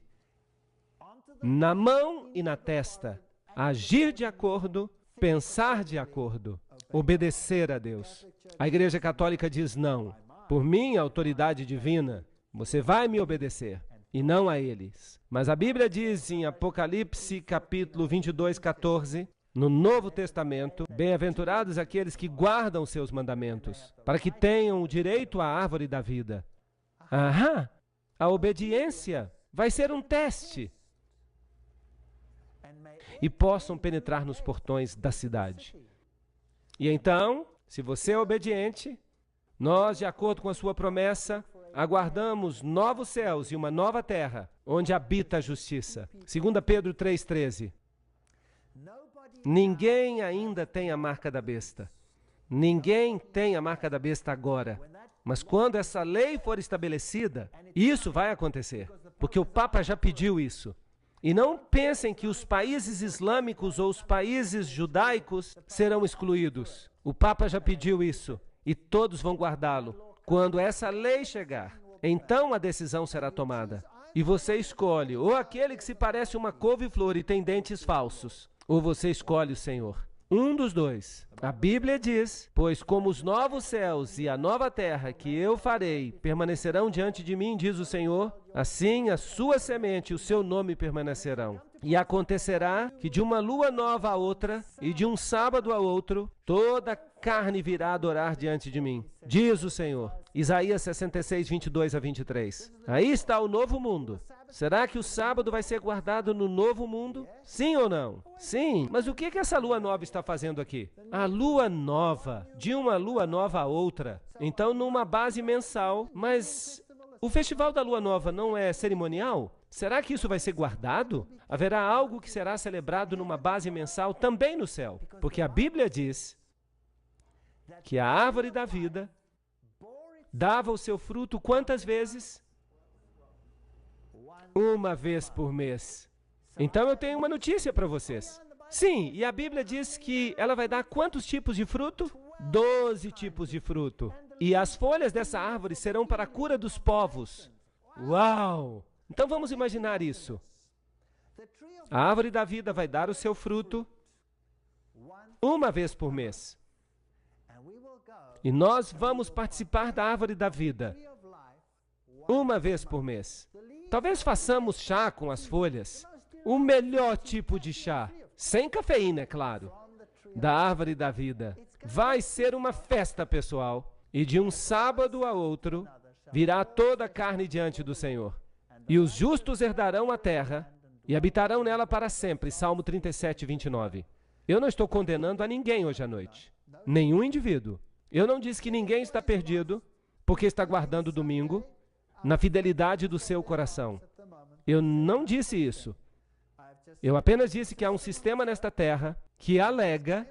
na mão e na testa. Agir de acordo, pensar de acordo, obedecer a Deus. A Igreja Católica diz não. Por minha autoridade divina, você vai me obedecer. E não a eles. Mas a Bíblia diz em Apocalipse capítulo 22, 14, no Novo Testamento, bem-aventurados aqueles que guardam os seus mandamentos, para que tenham o direito à árvore da vida. Aham! A obediência vai ser um teste. E possam penetrar nos portões da cidade. E então, se você é obediente, nós, de acordo com a sua promessa, aguardamos novos céus e uma nova terra, onde habita a justiça. 2 Pedro 3,13. Ninguém ainda tem a marca da besta. Ninguém tem a marca da besta agora. Mas quando essa lei for estabelecida, isso vai acontecer. Porque o Papa já pediu isso. E não pensem que os países islâmicos ou os países judaicos serão excluídos. O Papa já pediu isso. E todos vão guardá-lo. Quando essa lei chegar, então a decisão será tomada. E você escolhe ou aquele que se parece uma couve-flor e tem dentes falsos, ou você escolhe o Senhor. Um dos dois. A Bíblia diz, pois como os novos céus e a nova terra que eu farei permanecerão diante de mim, diz o Senhor, assim a sua semente e o seu nome permanecerão. E acontecerá que de uma lua nova a outra e de um sábado a outro, toda carne virá adorar diante de mim, diz o Senhor. Isaías 66, 22 a 23. Aí está o novo mundo. Será que o sábado vai ser guardado no novo mundo? Sim ou não? Sim. Mas o que essa lua nova está fazendo aqui? A lua nova, de uma lua nova a outra. Então, numa base mensal. Mas o festival da lua nova não é cerimonial? Será que isso vai ser guardado? Haverá algo que será celebrado numa base mensal também no céu. Porque a Bíblia diz que a árvore da vida dava o seu fruto quantas vezes? Uma vez por mês. Então eu tenho uma notícia para vocês. Sim, e a Bíblia diz que ela vai dar quantos tipos de fruto? 12 tipos de fruto. E as folhas dessa árvore serão para a cura dos povos. Uau! Então vamos imaginar isso. A árvore da vida vai dar o seu fruto uma vez por mês. E nós vamos participar da árvore da vida uma vez por mês. Talvez façamos chá com as folhas. O melhor tipo de chá, sem cafeína, é claro, da árvore da vida. Vai ser uma festa, pessoal. E de um sábado a outro virá toda a carne diante do Senhor. E os justos herdarão a terra e habitarão nela para sempre. Salmo 37, 29. Eu não estou condenando a ninguém hoje à noite. Nenhum indivíduo. Eu não disse que ninguém está perdido porque está guardando o domingo na fidelidade do seu coração. Eu não disse isso. Eu apenas disse que há um sistema nesta terra que alega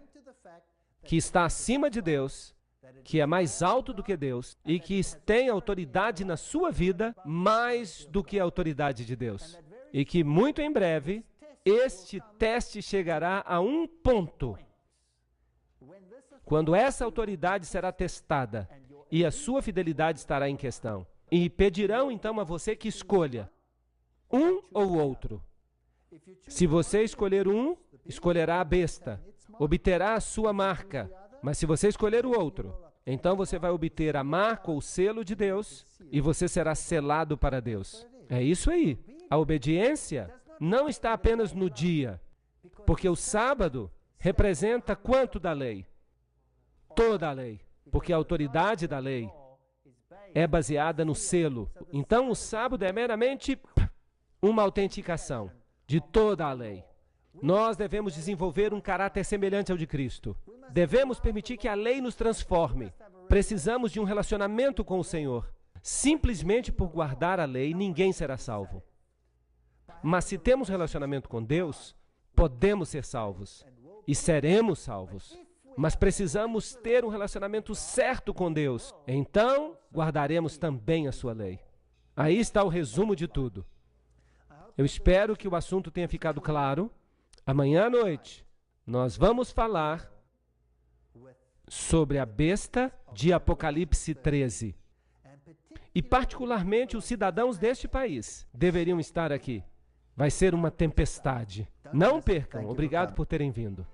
que está acima de Deus, que é mais alto do que Deus e que tem autoridade na sua vida mais do que a autoridade de Deus. E que muito em breve este teste chegará a um ponto quando essa autoridade será testada e a sua fidelidade estará em questão. E pedirão então a você que escolha um ou outro. Se você escolher um, escolherá a besta, obterá a sua marca. Mas se você escolher o outro, então você vai obter a marca ou o selo de Deus e você será selado para Deus. É isso aí. A obediência não está apenas no dia, porque o sábado representa quanto da lei? Toda a lei, porque a autoridade da lei é baseada no selo. Então o sábado é meramente uma autenticação de toda a lei. Nós devemos desenvolver um caráter semelhante ao de Cristo. Devemos permitir que a lei nos transforme. Precisamos de um relacionamento com o Senhor. Simplesmente por guardar a lei, ninguém será salvo. Mas se temos relacionamento com Deus, podemos ser salvos. E seremos salvos. Mas precisamos ter um relacionamento certo com Deus. Então, guardaremos também a sua lei. Aí está o resumo de tudo. Eu espero que o assunto tenha ficado claro. Amanhã à noite, nós vamos falar sobre a besta de Apocalipse 13. E particularmente os cidadãos deste país deveriam estar aqui. Vai ser uma tempestade. Não percam. Obrigado por terem vindo.